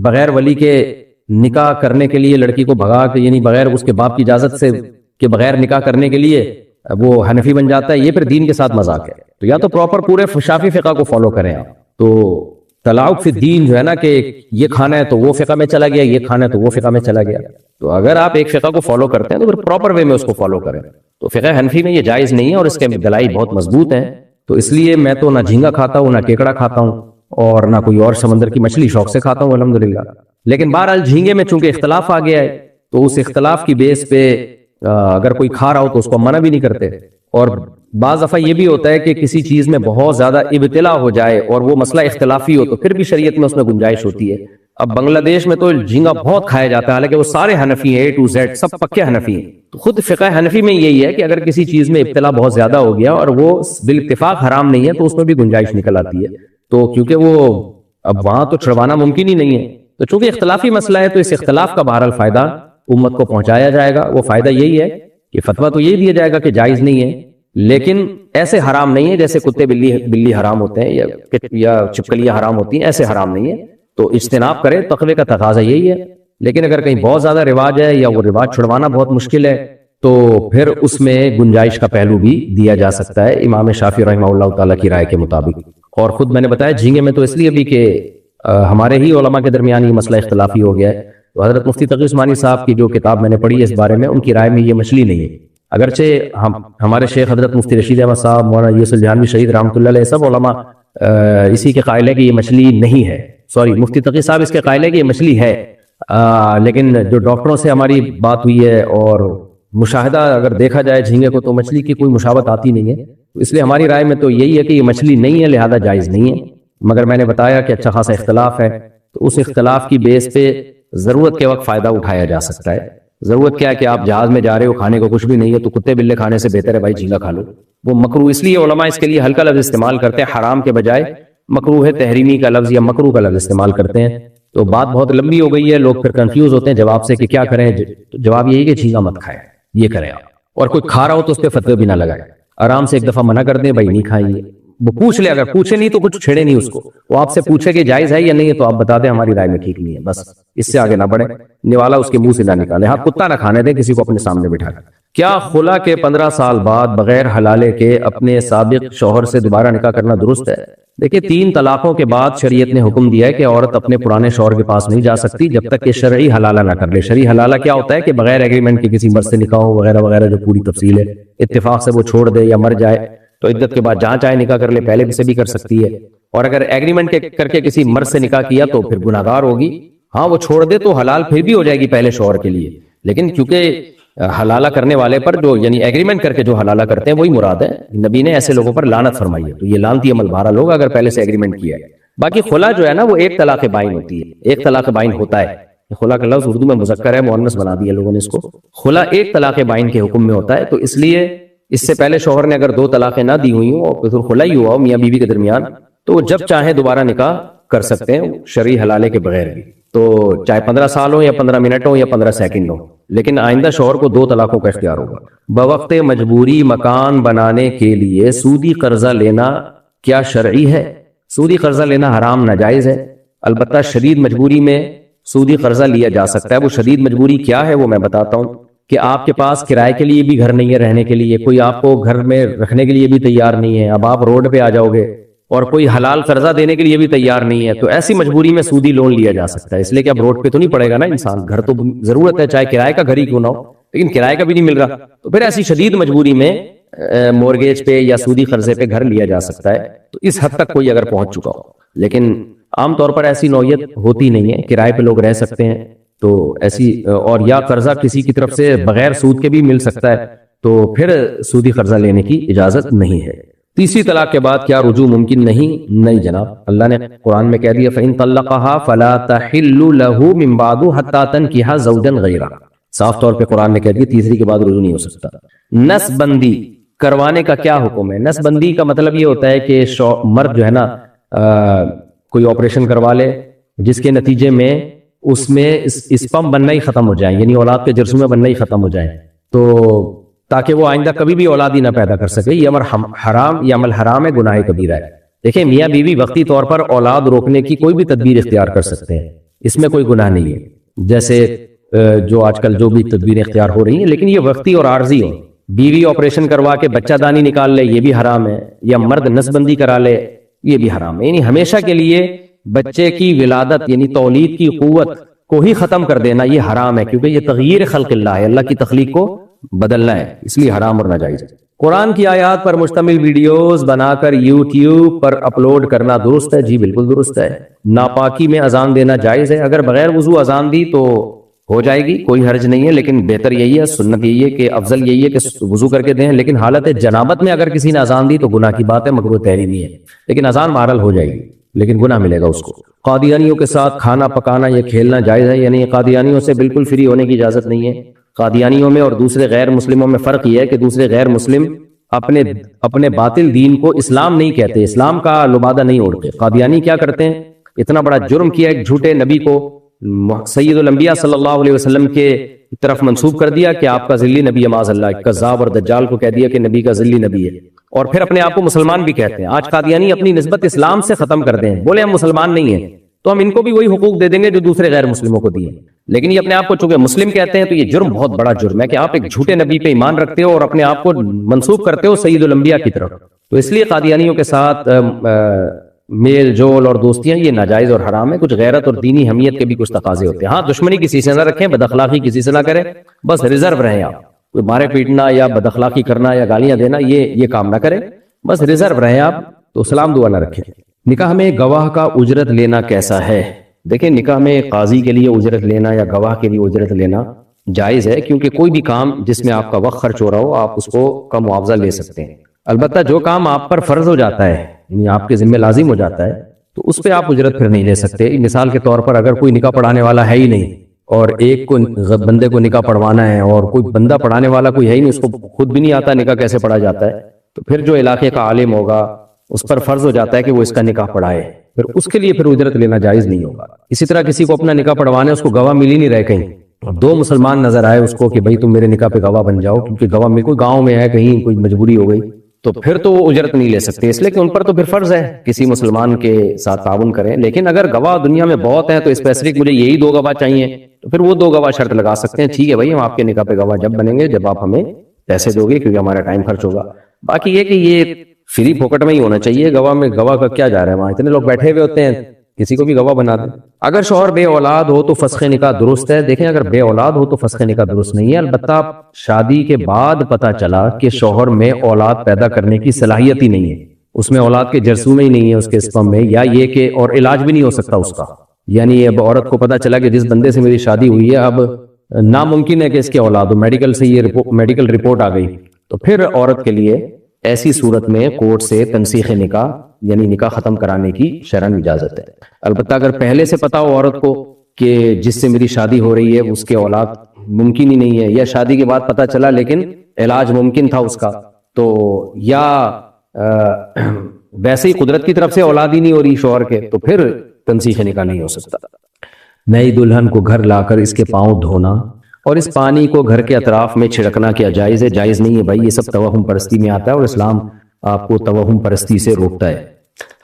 بغیر ولی کے نکاح کرنے کے لیے لڑکی کو بھگا کے، یعنی بغیر اس کے باپ کی اجازت سے کہ بغیر نکاح کرنے کے لیے وہ حنفی بن جاتا ہے، یہ پھر دین کے ساتھ مذاق ہے۔ تو یا تو پراپر پورے شافعی فقہ کو فالو کریں آپ۔ تو تلاعب فی الدین جو ہے نا، کہ یہ کھانا ہے تو وہ فقہ میں چلا گیا، یہ کھانا ہے تو وہ فقہ میں چلا گیا، تو اگر آپ ایک فقہ کو فالو کرتے ہیں تو پھر پراپر وے میں اس کو فالو کریں۔ تو فقہ حنفی میں یہ جائز نہیں ہے، اور اس کے دلائل بہت مضبوط ہیں۔ تو اس لیے میں تو نہ جھینگا کھاتا ہوں، نہ کیکڑا کھاتا ہوں، اور نہ کوئی اور سمندر کی مچھلی شوق سے کھاتا ہوں الحمدللہ۔ لیکن بہرحال جھینگے میں چونکہ اختلاف آ گیا ہے، تو اس اختلاف کی بیس پہ اگر کوئی کھا رہا ہو تو اس کو منع بھی نہیں کرتے۔ اور بعض دفعہ یہ بھی ہوتا ہے کہ کسی چیز میں بہت زیادہ ابتلا ہو جائے اور وہ مسئلہ اختلافی ہو، تو پھر بھی شریعت میں اس میں گنجائش ہوتی ہے۔ اب بنگلہ دیش میں تو جھینگا بہت کھایا جاتا ہے، حالانکہ وہ سارے حنفی ہیں، A to Z سب پکے حنفی ہیں۔ تو خود فقہ حنفی میں یہی ہے کہ اگر کسی چیز میں ابتلا بہت زیادہ ہو گیا اور وہ بالاتفاق حرام نہیں ہے، تو اس میں بھی گنجائش نکل آتی ہے۔ تو کیونکہ وہ اب وہاں تو چھڑوانا ممکن ہی نہیں ہے، تو چونکہ اختلافی مسئلہ ہے تو اس اختلاف کا بہرحال فائدہ امت کو پہنچایا جائے گا۔ وہ فائدہ یہی ہے کہ فتویٰ تو یہی دیا جائے گا کہ جائز نہیں ہے، لیکن ایسے حرام نہیں ہے جیسے کتے بلی حرام ہوتے ہیں یا چھپکلیاں حرام ہوتی ہیں، ایسے حرام نہیں ہے۔ تو اجتناب کرے، تقوی کا تقاضا یہی ہے۔ لیکن اگر کہیں بہت زیادہ رواج ہے یا وہ رواج چھڑوانا بہت مشکل ہے، تو پھر اس میں گنجائش کا پہلو بھی دیا جا سکتا ہے امام شافعی رحمہ اللہ تعالیٰ کی رائے کے مطابق۔ اور خود میں نے بتایا جھینگے میں تو اس لیے بھی کہ ہمارے ہی علماء کے درمیان یہ مسئلہ اختلافی ہو گیا ہے۔ تو حضرت مفتی تقی عثمانی صاحب کی جو کتاب میں نے پڑھی ہے اس بارے میں، ان کی رائے میں یہ مچھلی نہیں ہے، اگرچہ ہمارے شیخ حضرت مفتی رشید احمد صاحب، مولانا یوسف جہانوی شہید رحمۃ اللہ علیہ، سب علماء اسی کے قائل ہے کہ یہ مچھلی نہیں ہے، سوری مفتی تقی صاحب اس کے قائل ہے کہ یہ مچھلی ہے، لیکن جو ڈاکٹروں سے ہماری بات ہوئی ہے اور مشاہدہ اگر دیکھا جائے جھینگے کو، تو مچھلی کی کوئی مشابہت آتی نہیں ہے۔ تو اس لیے ہماری رائے میں تو یہی ہے کہ یہ مچھلی نہیں ہے، لہذا جائز نہیں ہے۔ مگر میں نے بتایا کہ اچھا خاصا اختلاف ہے، تو اس اختلاف کی بیس پہ ضرورت کے وقت فائدہ اٹھایا جا سکتا ہے۔ ضرورت کیا ہے کہ آپ جہاز میں جا رہے ہو، کھانے کو کچھ بھی نہیں ہے، تو کتے بلے کھانے سے بہتر ہے بھائی جھینگا کھا لو۔ وہ مکروہ، اس لیے علماء اس کے لیے ہلکا لفظ استعمال کرتے ہیں، حرام کے بجائے مکروہ ہے تحریمی کا لفظ یا مکروہ کا لفظ استعمال کرتے ہیں۔ تو بات بہت لمبی ہو گئی ہے، لوگ پھر کنفیوز ہوتے ہیں جواب سے کہ کیا کریں۔ جواب یہی کہ جھینگا مت کھائیں، یہ کریں آپ، اور کوئی کھا رہا ہو تو اس پہ فتوی بھی نہ لگائیں، آرام سے ایک دفعہ منع کر دیں، بھائی نہیں کھائیے۔ وہ پوچھ لے، اگر پوچھے نہیں تو کچھ چھیڑے نہیں اس کو، وہ آپ سے پوچھے کہ جائز ہے یا نہیں ہے تو آپ بتا دیں ہماری رائے میں ٹھیک نہیں ہے، بس اس سے آگے نہ بڑھے، نوالا اس کے منہ سے نہ نکالے۔ ہاں کتا نہ کھانے دیں کسی کو اپنے سامنے بٹھا کر۔ کیا خلا کے 15 سال بعد بغیر حلالے کے اپنے سابق شوہر سے دوبارہ نکاح کرنا درست ہے؟ دیکھیں 3 طلاقوں کے بعد شریعت نے حکم دیا ہے کہ عورت اپنے پرانے شوہر کے پاس نہیں جا سکتی جب تک کہ شرعی حلالہ نہ کر لے۔ شرعی حلالہ کیا ہوتا ہے کہ بغیر ایگریمنٹ کے کسی مرد سے نکاح ہو وغیرہ وغیرہ، جو پوری تفصیل ہے، اتفاق سے وہ چھوڑ دے یا مر جائے تو عدت کے بعد جہاں چاہے نکاح کر لے، پہلے سے بھی کر سکتی ہے، اور اگر ایگریمنٹ کر کے کسی مرد سے نکاح کیا تو پھر گناہگار ہوگی۔ ہاں وہ چھوڑ دے تو حلال پھر بھی ہو جائے گی پہلے شوہر کے لیے، لیکن کیونکہ حلالہ کرنے والے پر جو یعنی ایگریمنٹ کر کے جو حلالہ کرتے ہیں وہی مراد ہے، نبی نے ایسے لوگوں پر لعنت فرمائی ہے، تو یہ لعنتی عمل بہرحال ہوگا اگر پہلے سے ایگریمنٹ کیا ہے۔ باقی خلا جو ہے نا وہ ایک طلاق بائن ہوتی ہے، ایک طلاق بائن ہوتا ہے، خلا کا لفظ اردو میں مذکر ہے، مؤنث بنا دیا لوگوں نے اس کو. خلا ایک طلاق بائن کے حکم میں ہوتا ہے، تو اس لیے اس سے پہلے شوہر نے اگر 2 طلاقیں نہ دی ہوئی ہوں اور پھر خلا ہی ہوا ہو میاں بیوی کے درمیان، تو وہ جب چاہیں دوبارہ نکاح کر سکتے ہیں شرعی حلالے کے بغیر بھی. تو چاہے 15 سال ہو یا 15 منٹ ہو یا 15 سیکنڈ ہو، لیکن آئندہ شوہر کو 2 طلاقوں کا اختیار ہوگا. بوقت مجبوری مکان بنانے کے لیے سودی قرضہ لینا کیا شرعی ہے؟ سودی قرضہ لینا حرام ناجائز ہے. البتہ شدید مجبوری میں سودی قرضہ لیا جا سکتا ہے. وہ شدید مجبوری کیا ہے وہ میں بتاتا ہوں کہ آپ کے پاس کرائے کے لیے بھی گھر نہیں ہے، رہنے کے لیے کوئی آپ کو گھر میں رکھنے کے لیے بھی تیار نہیں ہے، اب آپ روڈ پہ آ جاؤ گے، اور کوئی حلال قرضہ دینے کے لیے بھی تیار نہیں ہے، تو ایسی مجبوری میں سودی لون لیا جا سکتا ہے. اس لیے کہ اب روڈ پہ تو نہیں پڑے گا نا انسان، گھر تو ضرورت ہے، چاہے کرائے کا گھر ہی کیوں نہ ہو، لیکن کرائے کا بھی نہیں مل رہا، تو پھر ایسی شدید مجبوری میں مورگیج پہ یا سودی قرضے پہ گھر لیا جا سکتا ہے. تو اس حد تک کوئی اگر پہنچ چکا ہو، لیکن عام طور پر ایسی نوعیت ہوتی نہیں ہے، کرائے پہ لوگ رہ سکتے ہیں، تو ایسی اور یا قرضہ کسی کی طرف سے بغیر سود کے بھی مل سکتا ہے، تو پھر سودی قرضہ لینے کی اجازت نہیں ہے. تیسری طلاق کے بعد کیا رجوع ممکن نہیں؟ نہیں جناب، اللہ نے قرآن میں کہہ دیا فَإِن طَلَّقَهَا فَلَا تَحِلُّ لَهُ مِن بَعْدُ حَتَّى تَنكِحَ زَوْجًا غَيْرَهُ. صاف طور پہ قرآن نے کہہ دیا تیسری کے بعد رجوع نہیں ہو سکتا. نس بندی کروانے کا کیا حکم ہے؟ نس بندی کا مطلب یہ ہوتا ہے کہ مرد جو ہے نا کوئی آپریشن کروا لے جس کے نتیجے میں اس میں اسپم بننا ہی ختم ہو جائیں، یعنی اولاد کے جرثومے بننا ہی ختم ہو جائیں، تو تاکہ وہ آئندہ کبھی بھی اولاد ہی نہ پیدا کر سکے. یہ عمل حرام، یہ عمل حرام ہے، گناہ کبیرہ ہے. دیکھیں میاں بیوی وقتی طور پر اولاد روکنے کی کوئی بھی تدبیر اختیار کر سکتے ہیں، اس میں کوئی گناہ نہیں ہے، جیسے جو آج کل جو بھی تدبیریں اختیار ہو رہی ہیں، لیکن یہ وقتی اور عارضی ہو. بیوی آپریشن کروا کے بچہ دانی نکال لے یہ بھی حرام ہے، یا مرد نسبندی کرا لے یہ بھی حرام ہے. یعنی ہمیشہ کے لیے بچے کی ولادت یعنی تولید کی قوت کو ہی ختم کر دینا یہ حرام ہے، کیونکہ یہ تغییر خلق اللہ ہے، اللہ کی تخلیق کو بدلنا ہے، اس لیے حرام اور ناجائز ہے. قرآن کی آیات پر مشتمل ویڈیوز بنا کر یوٹیوب پر اپلوڈ کرنا درست ہے؟ جی بالکل درست ہے. ناپاکی میں اذان دینا جائز ہے، اگر بغیر وضو اذان دی تو ہو جائے گی، کوئی حرج نہیں ہے، لیکن بہتر یہی ہے، سنت یہی ہے کہ افضل یہی ہے کہ وضو کر کے دیں. لیکن حالت جنابت میں اگر کسی نے اذان دی تو گناہ کی بات ہے، مکروہ تحریمی ہے، لیکن اذان بہرحال ہو جائے گی، لیکن گناہ ملے گا اس کو. قادیانیوں کے ساتھ کھانا پکانا یا کھیلنا جائز ہے؟ یعنی قادیانیوں سے بالکل فری ہونے کی اجازت نہیں ہے. قادیانیوں میں اور دوسرے غیر مسلموں میں فرق یہ ہے کہ دوسرے غیر مسلم اپنے باطل دین کو اسلام نہیں کہتے، اسلام کا لبادہ نہیں اوڑھتے. قادیانی کیا کرتے ہیں؟ اتنا بڑا جرم کیا، ایک جھوٹے نبی کو سید الانبیاء صلی اللہ علیہ وسلم کے طرف منسوب کر دیا کہ آپ کا ذلی نبی ہے، معاذ اللہ. کذاب اور دجال کو کہہ دیا کہ نبی کا ذلی نبی ہے، اور پھر اپنے آپ کو مسلمان بھی کہتے ہیں. آج قادیانی اپنی نسبت اسلام سے ختم کر دیں، بولے ہم مسلمان نہیں ہیں، تو ہم ان کو بھی وہی حقوق دے دیں گے جو دوسرے غیر مسلموں کو دیے، لیکن یہ اپنے آپ کو چونکہ مسلم کہتے ہیں تو یہ جرم بہت بڑا جرم ہے کہ آپ ایک جھوٹے نبی پہ ایمان رکھتے ہو اور اپنے آپ کو منسوب کرتے ہو سید الانبیاء کی طرف. تو اس لیے قادیانیوں کے ساتھ میل جول اور دوستیاں یہ ناجائز اور حرام ہے. کچھ غیرت اور دینی حمیت کے بھی کچھ تقاضے ہوتے ہیں. ہاں دشمنی کسی سے نہ رکھیں، بد اخلاقی کسی سے نہ کریں، بس ریزرو رہیں. آپ کوئی مارے پیٹنا یا بد اخلاقی کرنا یا گالیاں دینا یہ کام نہ کریں، بس ریزرو رہیں آپ، تو سلام دعا نہ رکھیں. نکاح میں گواہ کا اجرت لینا کیسا ہے؟ دیکھیں نکاح میں قاضی کے لیے اجرت لینا یا گواہ کے لیے اجرت لینا جائز ہے، کیونکہ کوئی بھی کام جس میں آپ کا وقت خرچ ہو رہا ہو آپ اس کو کا معاوضہ لے سکتے ہیں. البتہ جو کام آپ پر فرض ہو جاتا ہے یعنی آپ کے ذمہ لازم ہو جاتا ہے تو اس پہ آپ اجرت پھر نہیں لے سکتے. مثال کے طور پر اگر کوئی نکاح پڑھانے والا ہے ہی نہیں اور ایک کو بندے کو نکاح پڑھوانا ہے اور کوئی بندہ پڑھانے والا کوئی ہے ہی نہیں، اس کو خود بھی نہیں آتا نکاح کیسے پڑھا جاتا ہے، تو پھر جو علاقے کا عالم ہوگا اس پر فرض ہو جاتا ہے کہ وہ اس کا نکاح پڑھائے، پھر اس کے لیے پھر اجرت لینا جائز نہیں ہوگا. اسی طرح کسی کو اپنا نکاح پڑھوانا ہے، اس کو گواہ مل ہی نہیں رہے کہیں، 2 مسلمان نظر آئے اس کو کہ بھائی تم میرے نکاح پہ گواہ بن جاؤ، کیونکہ گواہ میں کوئی گاؤں میں ہے کہیں کوئی مجبوری ہو گئی، تو پھر تو وہ اجرت نہیں لے سکتے، اس لیے کہ ان پر تو پھر فرض ہے کسی مسلمان کے ساتھ تعاون کریں. لیکن اگر گواہ دنیا میں بہت ہیں تو اسپیسیفک مجھے یہی 2 گواہ چاہیے تو پھر وہ 2 گواہ شرط لگا سکتے ہیں، ٹھیک ہے بھائی ہم آپ کے نکاح پہ گواہ جب بنیں گے جب آپ ہمیں پیسے دو گے، کیونکہ ہمارا ٹائم خرچ ہوگا. باقی یہ کہ یہ فری پھوکٹ میں ہی ہونا چاہیے. گواہ میں گواہ کا کیا جا رہا ہے، وہاں اتنے لوگ بیٹھے ہوئے ہوتے ہیں، کسی کو بھی گواہ بنا دیں. اگر شوہر بے اولاد ہو تو فسخ نکاح درست ہے؟ دیکھیں اگر بے اولاد ہو تو فسخ نکاح درست نہیں ہے، البتہ شادی کے بعد پتہ چلا کہ شوہر میں اولاد پیدا کرنے کی صلاحیت ہی نہیں ہے، اس میں اولاد کے جرثومے ہی نہیں ہے اس کے اسپم میں، یا یہ کہ اور علاج بھی نہیں ہو سکتا اس کا، یعنی اب عورت کو پتہ چلا کہ جس بندے سے میری شادی ہوئی ہے اب ناممکن ہے کہ اس کے اولاد ہو، میڈیکل سے یہ میڈیکل رپورٹ آ گئی، تو پھر عورت کے لیے ایسی صورت میں کورٹ سے تنسیخ نکاح یعنی نکاح ختم کرانے کی شرعاً اجازت ہے. البتہ اگر پہلے سے پتہ ہو عورت کو کہ جس سے میری شادی ہو رہی ہے اس کے اولاد ممکن ہی نہیں ہے، یا شادی کے بعد پتہ چلا لیکن علاج ممکن تھا اس کا، تو یا ویسے ہی قدرت کی طرف سے اولاد ہی نہیں ہو رہی شوہر کے، تو پھر تنسیخ نکاح نہیں ہو سکتا۔ نئی دلہن کو گھر لا کر اس کے پاؤں دھونا اور اس پانی کو گھر کے اطراف میں چھڑکنا کیا جائز ہے؟ جائز نہیں ہے بھائی، یہ سب توہم پرستی میں آتا ہے اور اسلام آپ کو توہم پرستی سے روکتا ہے۔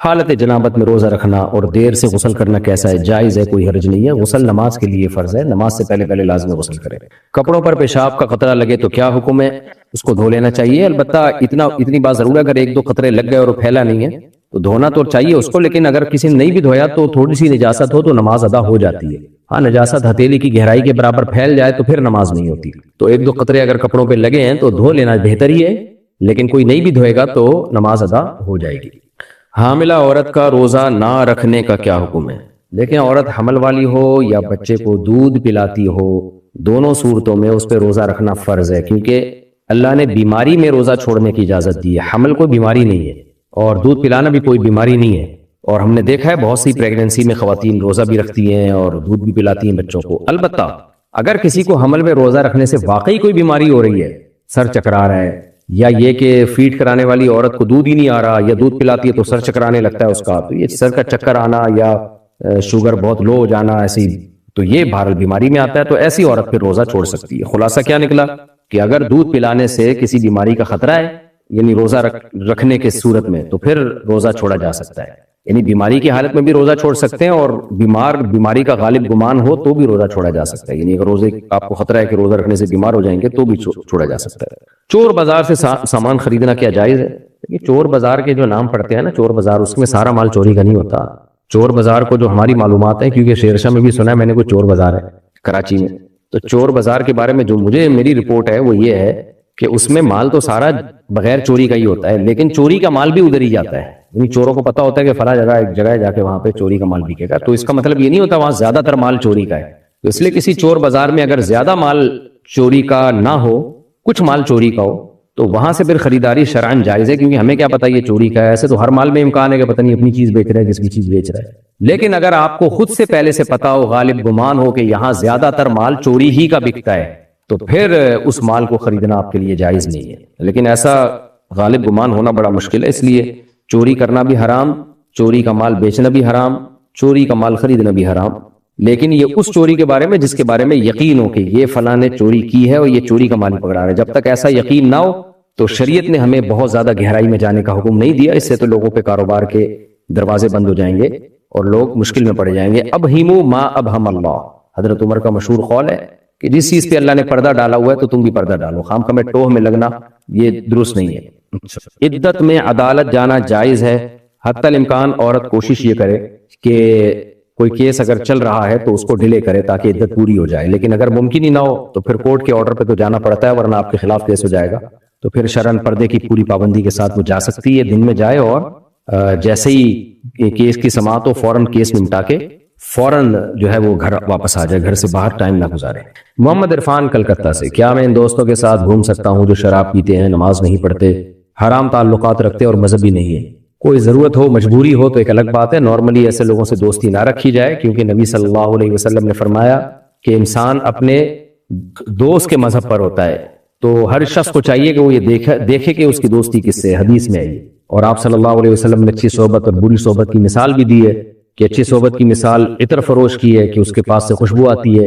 حالت جنابت میں روزہ رکھنا اور دیر سے غسل کرنا کیسا ہے؟ جائز ہے، کوئی حرج نہیں ہے، غسل نماز کے لیے فرض ہے، نماز سے پہلے لازم غسل کرے۔ کپڑوں پر پیشاب کا قطرہ لگے تو کیا حکم ہے؟ اس کو دھو لینا چاہیے، البتہ اتنی بات ضرور ہے اگر ایک دو قطرے لگ گئے اور پھیلا نہیں ہے تو دھونا تو چاہیے اس کو، لیکن اگر کسی نے نہیں بھی دھویا تو تھوڑی سی نجاست ہو تو نماز ادا ہو جاتی ہے۔ ہاں، نجاست ہتھیلی کی گہرائی کے برابر پھیل جائے تو پھر نماز نہیں ہوتی، تو ایک دو قطرے اگر کپڑوں پہ لگے ہیں تو دھو لینا بہتر ہی ہے، لیکن کوئی نہیں بھی دھوئے گا تو نماز ادا ہو جائے گی۔ حاملہ عورت کا روزہ نہ رکھنے کا کیا حکم ہے؟ دیکھیں، عورت حمل والی ہو یا بچے کو دودھ پلاتی ہو، دونوں صورتوں میں اس پہ روزہ رکھنا فرض ہے، کیونکہ اللہ نے بیماری میں روزہ چھوڑنے کی اجازت دی ہے۔ حمل کوئی بیماری نہیں ہے اور دودھ پلانا بھی کوئی بیماری نہیں ہے، اور ہم نے دیکھا ہے بہت سی پریگننسی میں خواتین روزہ بھی رکھتی ہیں اور دودھ بھی پلاتی ہیں بچوں کو۔ البتہ اگر کسی کو حمل میں روزہ رکھنے سے واقعی کوئی بیماری ہو رہی ہے، سر چکرا رہا ہے، یا یہ کہ فیڈ کرانے والی عورت کو دودھ ہی نہیں آ رہا، یا دودھ پلاتی ہے تو سر چکرانے لگتا ہے اس کا، تو یہ سر کا چکر آنا یا شوگر بہت لو ہو جانا ایسی، تو یہ بہرحال بیماری میں آتا ہے، تو ایسی عورت پھر روزہ چھوڑ سکتی ہے۔ خلاصہ کیا نکلا کہ اگر دودھ پلانے سے کسی بیماری کا خطرہ ہے، یعنی روزہ رکھنے کے صورت میں، تو پھر روزہ چھوڑا جا سکتا ہے، یعنی بیماری کی حالت میں بھی روزہ چھوڑ سکتے ہیں، اور بیماری کا غالب گمان ہو تو بھی روزہ چھوڑا جا سکتا ہے، یعنی اگر روزے آپ کو خطرہ ہے کہ روزہ رکھنے سے بیمار ہو جائیں گے تو بھی چھوڑا جا سکتا ہے۔ چور بازار سے سامان خریدنا کیا جائز ہے؟ یہ چور بازار کے جو نام پڑتے ہیں نا، چور بازار، اس میں سارا مال چوری کا نہیں ہوتا۔ چور بازار کو جو ہماری معلومات ہیں، کیونکہ شیرشاہ میں بھی سنا ہے میں نے، کوئی چور بازار ہے کراچی میں، تو چور بازار کے بارے میں جو میری رپورٹ ہے وہ یہ ہے کہ اس میں مال تو سارا بغیر چوری کا ہی ہوتا ہے، لیکن چوری کا مال بھی ادھر ہی جاتا ہے، یعنی چوروں کو پتا ہوتا ہے کہ فلاں جگہ ایک جگہ جا کے وہاں پہ چوری کا مال بکے گا، تو اس کا مطلب یہ نہیں ہوتا وہاں زیادہ تر مال چوری کا ہے۔ تو اس لیے کسی چور بازار میں اگر زیادہ مال چوری کا نہ ہو، کچھ مال چوری کا ہو، تو وہاں سے پھر خریداری شرعاً جائز ہے، کیونکہ ہمیں کیا پتہ یہ چوری کا ہے، ایسے تو ہر مال میں امکان ہے کہ پتہ نہیں اپنی چیز بیچ رہا ہے کس کی چیز بیچ رہا ہے، لیکن اگر آپ کو خود سے پہلے سے پتا ہو، غالب گمان ہو کہ یہاں زیادہ تر مال چوری ہی کا بکتا ہے، تو پھر اس مال کو خریدنا آپ کے لیے جائز نہیں ہے، لیکن ایسا غالب گمان ہونا بڑا مشکل ہے، اس لیے چوری کرنا بھی حرام، چوری کا مال بیچنا بھی حرام، چوری کا مال خریدنا بھی حرام، لیکن یہ اس چوری کے بارے میں جس کے بارے میں یقین ہو کہ یہ فلاں نے چوری کی ہے اور یہ چوری کا مال پکڑا رہا ہے۔ جب تک ایسا یقین نہ ہو تو شریعت نے ہمیں بہت زیادہ گہرائی میں جانے کا حکم نہیں دیا، اس سے تو لوگوں پہ کاروبار کے دروازے بند ہو جائیں گے اور لوگ مشکل میں پڑ جائیں گے۔ ابہموا ما ابہم اللہ، حضرت عمر کا مشہور قول ہے کہ جس چیز پہ اللہ نے پردہ ڈالا ہوا ہے تو تم بھی پردہ ڈالو، خام خامے ٹوہ میں لگنا یہ درست نہیں ہے۔ عدت میں عدالت جانا جائز ہے؟ حتی الامکان عورت کوشش یہ کرے کہ کوئی کیس اگر چل رہا ہے تو اس کو ڈیلے کرے تاکہ عدت پوری ہو جائے، لیکن اگر ممکن ہی نہ ہو تو پھر کورٹ کے آرڈر پہ تو جانا پڑتا ہے، ورنہ آپ کے خلاف کیس ہو جائے گا، تو پھر شرعاً پردے کی پوری پابندی کے ساتھ وہ جا سکتی ہے، دن میں جائے اور جیسے ہی کیس کی سماعت ہو فوراً کیس نمٹا کے فوراً جو ہے وہ گھر واپس آ جائے، گھر سے باہر ٹائم نہ گزارے۔ محمد عرفان کلکتہ سے، کیا میں ان دوستوں کے ساتھ گھوم سکتا ہوں جو شراب پیتے ہیں، نماز نہیں پڑھتے، حرام تعلقات رکھتے اور مذہبی نہیں ہے؟ کوئی ضرورت ہو، مجبوری ہو تو ایک الگ بات ہے، نارملی ایسے لوگوں سے دوستی نہ رکھی جائے، کیونکہ نبی صلی اللہ علیہ وسلم نے فرمایا کہ انسان اپنے دوست کے مذہب پر ہوتا ہے، تو ہر شخص کو چاہیے کہ وہ یہ دیکھے کہ اس کی دوستی کس سے، حدیث میں ہے، اور آپ صلی اللہ علیہ وسلم نے اچھی صحبت اور بری صحبت کی مثال بھی دی ہے، کہ اچھی صحبت کی مثال عطر فروش کی ہے کہ اس کے پاس سے خوشبو آتی ہے،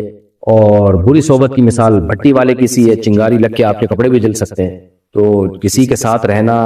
اور بری صحبت کی مثال بھٹی والے کی سی ہے، چنگاری لگ کے آپ کے کپڑے بھی جل سکتے ہیں۔ تو کسی کے ساتھ رہنا،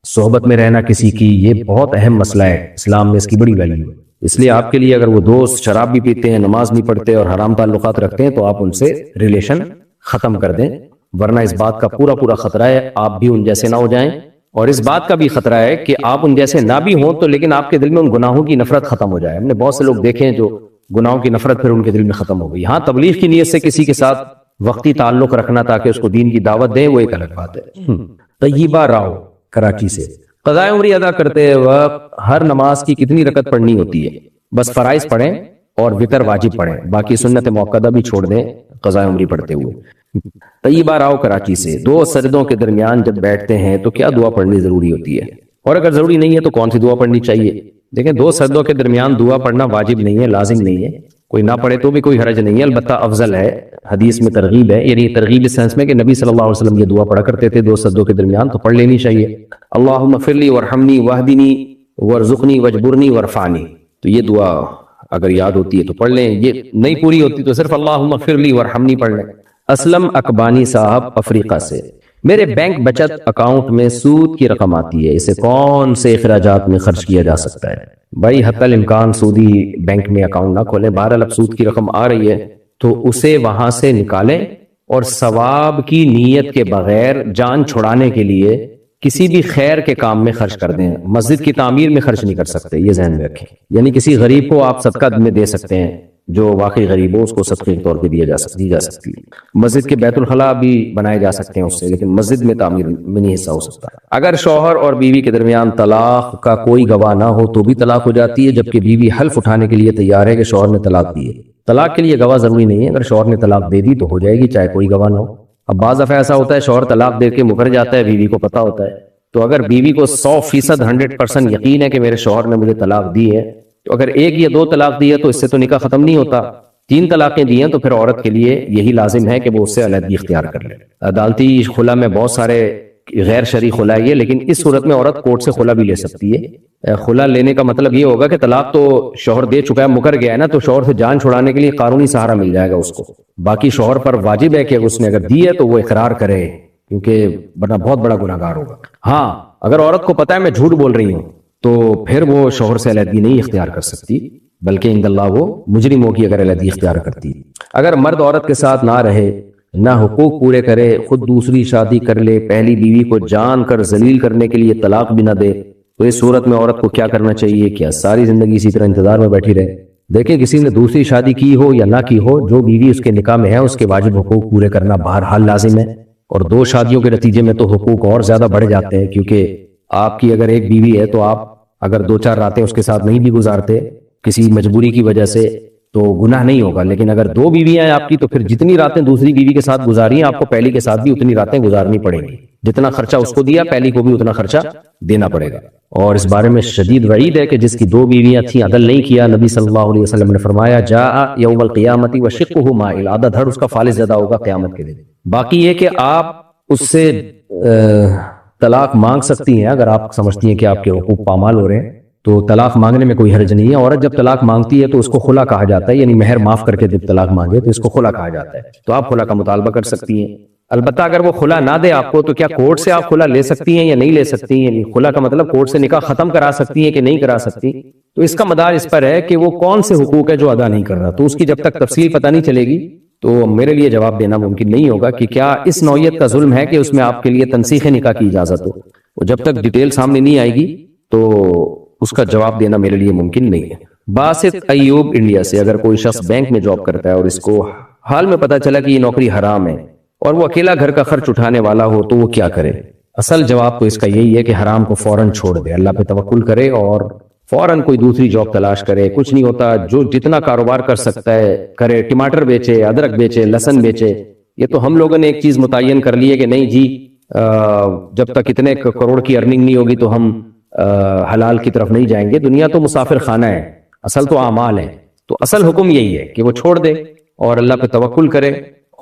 صحبت میں رہنا کسی کی، یہ بہت اہم مسئلہ ہے، اسلام میں اس کی بڑی ویلیو ہے، اس لیے آپ کے لیے اگر وہ دوست شراب بھی پیتے ہیں، نماز نہیں پڑھتے اور حرام تعلقات رکھتے ہیں تو آپ ان سے ریلیشن ختم کر دیں، ورنہ اس بات کا پورا خطرہ ہے آپ بھی ان جیسے نہ ہو جائیں، اور اس بات کا بھی خطرہ ہے کہ آپ ان جیسے نہ بھی ہوں تو لیکن آپ کے دل میں ان گناہوں کی نفرت ختم ہو جائے۔ ہم نے بہت سے لوگ دیکھے ہیں جو گناہوں کی نفرت پھر ان کے دل میں ختم ہو گئی۔ ہاں، تبلیغ کی نیت سے کسی کے ساتھ وقتی تعلق رکھنا تاکہ اس کو دین کی دعوت دیں، وہ ایک الگ بات ہے۔ طیبہ راؤ کراچی سے، قضائے عمری ادا کرتے وقت ہر نماز کی کتنی رکعت پڑھنی ہوتی ہے؟ بس فرائض پڑھیں اور وتر واجب پڑھیں، باقی سنت موقدہ بھی چھوڑ دیں قضائے عمری پڑھتے ہوئے۔ طیبہ راؤ کراچی سے، دو سجدوں کے درمیان جب بیٹھتے ہیں تو کیا دعا پڑھنی ضروری ہوتی ہے، اور اگر ضروری نہیں ہے تو کون سی دعا پڑھنی چاہیے؟ دیکھیں، دو سجدوں کے درمیان دعا پڑھنا واجب نہیں ہے، لازم نہیں ہے، کوئی نہ پڑھے تو بھی کوئی حرج نہیں ہے، البتہ افضل ہے، حدیث میں ترغیب ہے، یعنی ترغیب اس سینس میں کہ نبی صلی اللہ علیہ وسلم یہ دعا پڑھا کرتے تھے دو سجدوں کے درمیان، تو پڑھ لینی چاہیے۔ اللہم اغفر لی وارحمنی واہدنی وارزقنی واجبرنی وارفعنی، تو یہ دعا اگر یاد ہوتی ہے تو پڑھ لیں، یہ نہیں پوری ہوتی تو صرف اللہم اغفر لی وارحمنی پڑھ لیں۔ اسلم اکبانی صاحب افریقہ سے، میرے بینک بچت اکاؤنٹ میں سود کی رقم آتی ہے، اسے کون سے اخراجات میں خرچ کیا جا سکتا ہے؟ بھائی حتی الامکان سودی بینک میں اکاؤنٹ نہ کھولیں، بہرحال اب سود کی رقم آ رہی ہے تو اسے وہاں سے نکالیں اور ثواب کی نیت کے بغیر جان چھڑانے کے لیے کسی بھی خیر کے کام میں خرچ کر دیں۔ مسجد کی تعمیر میں خرچ نہیں کر سکتے، یہ ذہن میں رکھیں، یعنی کسی غریب کو آپ صدقہ میں دے سکتے ہیں، جو واقعی غریب ہو اس کو صدقے کے طور پہ دی جا سکتی ہے۔ مسجد کے بیت الخلاء بھی بنائے جا سکتے ہیں اس سے، لیکن مسجد میں تعمیر میں نہیں حصہ ہو سکتا۔ اگر شوہر اور بیوی کے درمیان طلاق کا کوئی گواہ نہ ہو تو بھی طلاق ہو جاتی ہے، جبکہ بیوی حلف اٹھانے کے لیے تیار ہے کہ شوہر نے طلاق دی ہے۔ طلاق کے لیے گواہ ضروری نہیں ہے، اگر شوہر نے طلاق دے دی تو ہو جائے گی چاہے کوئی گواہ نہ ہو۔ اب بعض دفعہ ایسا ہوتا ہے شوہر طلاق دے کے مکر جاتا ہے، بیوی کو پتہ ہوتا ہے، تو اگر بیوی کو 100% 100% یقین ہے کہ میرے شوہر نے مجھے طلاق دی ہے، تو اگر ایک یا دو طلاق دی ہے تو اس سے تو نکاح ختم نہیں ہوتا، 3 طلاقیں دی ہیں تو پھر عورت کے لیے یہی لازم ہے کہ وہ اس سے علیحدگی اختیار کر لے۔ عدالتی خلا میں بہت سارے غیر شرعی خلا ہے، لیکن اس صورت میں عورت کورٹ سے خلا بھی لے سکتی ہے۔ خلا لینے کا مطلب یہ ہوگا کہ طلاق تو شوہر دے چکا ہے، مکر گیا ہے نا، تو شوہر سے جان چھڑانے کے لیے قانونی سہارا مل جائے گا اس کو۔ باقی شوہر پر واجب ہے کہ اس نے اگر دی ہے تو وہ اقرار کرے، کیونکہ ورنہ بہت بڑا گناہگار ہوگا۔ ہاں اگر عورت کو پتہ ہے میں جھوٹ بول رہی ہوں تو پھر وہ شوہر سے علیحدگی نہیں اختیار کر سکتی، بلکہ عند اللہ وہ مجرم ہوگی اگر علیحدگی اختیار کرتی۔ اگر مرد عورت کے ساتھ نہ رہے، نہ حقوق پورے کرے، خود دوسری شادی کر لے، پہلی بیوی کو جان کر ذلیل کرنے کے لیے طلاق بھی نہ دے، تو اس صورت میں عورت کو کیا کرنا چاہیے؟ کیا ساری زندگی اسی طرح انتظار میں بیٹھی رہے؟ دیکھیں کسی نے دوسری شادی کی ہو یا نہ کی ہو، جو بیوی اس کے نکاح میں ہے اس کے واجب حقوق پورے کرنا بہرحال لازم ہے، اور 2 شادیوں کے نتیجے میں تو حقوق اور زیادہ بڑھ جاتے ہیں، کیونکہ آپ کی اگر ایک بیوی ہے تو آپ اگر 2-4 راتیں اس کے ساتھ نہیں بھی گزارتے کسی مجبوری کی وجہ سے تو گناہ نہیں ہوگا، لیکن اگر 2 بیویاں ہیں آپ کی تو پھر جتنی راتیں دوسری بیوی کے ساتھ گزاری ہیں آپ کو پہلی کے ساتھ بھی اتنی راتیں گزارنی پڑیں گی، جتنا خرچہ اس کو دیا پہلی کو بھی اتنا خرچہ دینا پڑے گا۔ اور اس بارے میں شدید وعید ہے کہ جس کی 2 بیویاں تھیں عدل نہیں کیا، نبی صلی اللہ علیہ وسلم نے فرمایا جاء یوم القیامت وشقہ مائل، آدھا دھڑ اس کا فالس زدہ ہوگا قیامت کے دن۔ باقی یہ کہ آپ اس سے طلاق مانگ سکتی ہیں اگر آپ سمجھتی ہیں کہ آپ کے حقوق پامال ہو رہے ہیں، تو طلاق مانگنے میں کوئی حرج نہیں ہے۔ عورت جب طلاق مانگتی ہے تو اس کو خلا کہا جاتا ہے، یعنی مہر معاف کر کے جب طلاق مانگے تو اس کو خلا کہا جاتا ہے، تو آپ خلا کا مطالبہ کر سکتی ہیں۔ البتہ اگر وہ خلا نہ دے آپ کو تو کیا کورٹ سے آپ خلا لے سکتی ہیں یا نہیں لے سکتی ہیں؟ یعنی خلا کا مطلب کورٹ سے نکاح ختم کرا سکتی ہیں کہ نہیں کرا سکتی، تو اس کا مدار اس پر ہے کہ وہ کون سے حقوق ہے جو ادا نہیں کر رہا، تو اس کی جب تک تفصیل پتہ نہیں چلے گی تو میرے لیے جواب دینا ممکن نہیں ہوگا کہ کیا اس نوعیت کا ظلم ہے کہ اس میں آپ کے لیے تنسیخ نکاح کی اجازت ہو، جب تک ڈیٹیل سامنے نہیں آئے گی تو اس کا جواب دینا میرے لیے ممکن نہیں ہے۔ باسط ایوب انڈیا سے، اگر کوئی شخص بینک میں جاب کرتا ہے اور اس کو حال میں پتا چلا کہ یہ نوکری حرام ہے اور وہ اکیلا گھر کا خرچ اٹھانے والا ہو تو وہ کیا کرے؟ اصل جواب تو اس کا یہی ہے کہ حرام کو فوراً چھوڑ دے، اللہ پہ توکل کرے اور فوراً کوئی دوسری جاب تلاش کرے۔ کچھ نہیں ہوتا، جو جتنا کاروبار کر سکتا ہے کرے، ٹماٹر بیچے، ادرک بیچے، لہسن بیچے۔ یہ تو ہم لوگوں نے ایک چیز متعین کر لی ہے کہ نہیں جی جب تک اتنے کروڑ کی ارننگ نہیں ہوگی تو ہم حلال کی طرف نہیں جائیں گے۔ دنیا تو مسافر خانہ ہے، اصل تو اعمال ہے، تو اصل حکم یہی ہے کہ وہ چھوڑ دے اور اللہ پہ توکل کرے،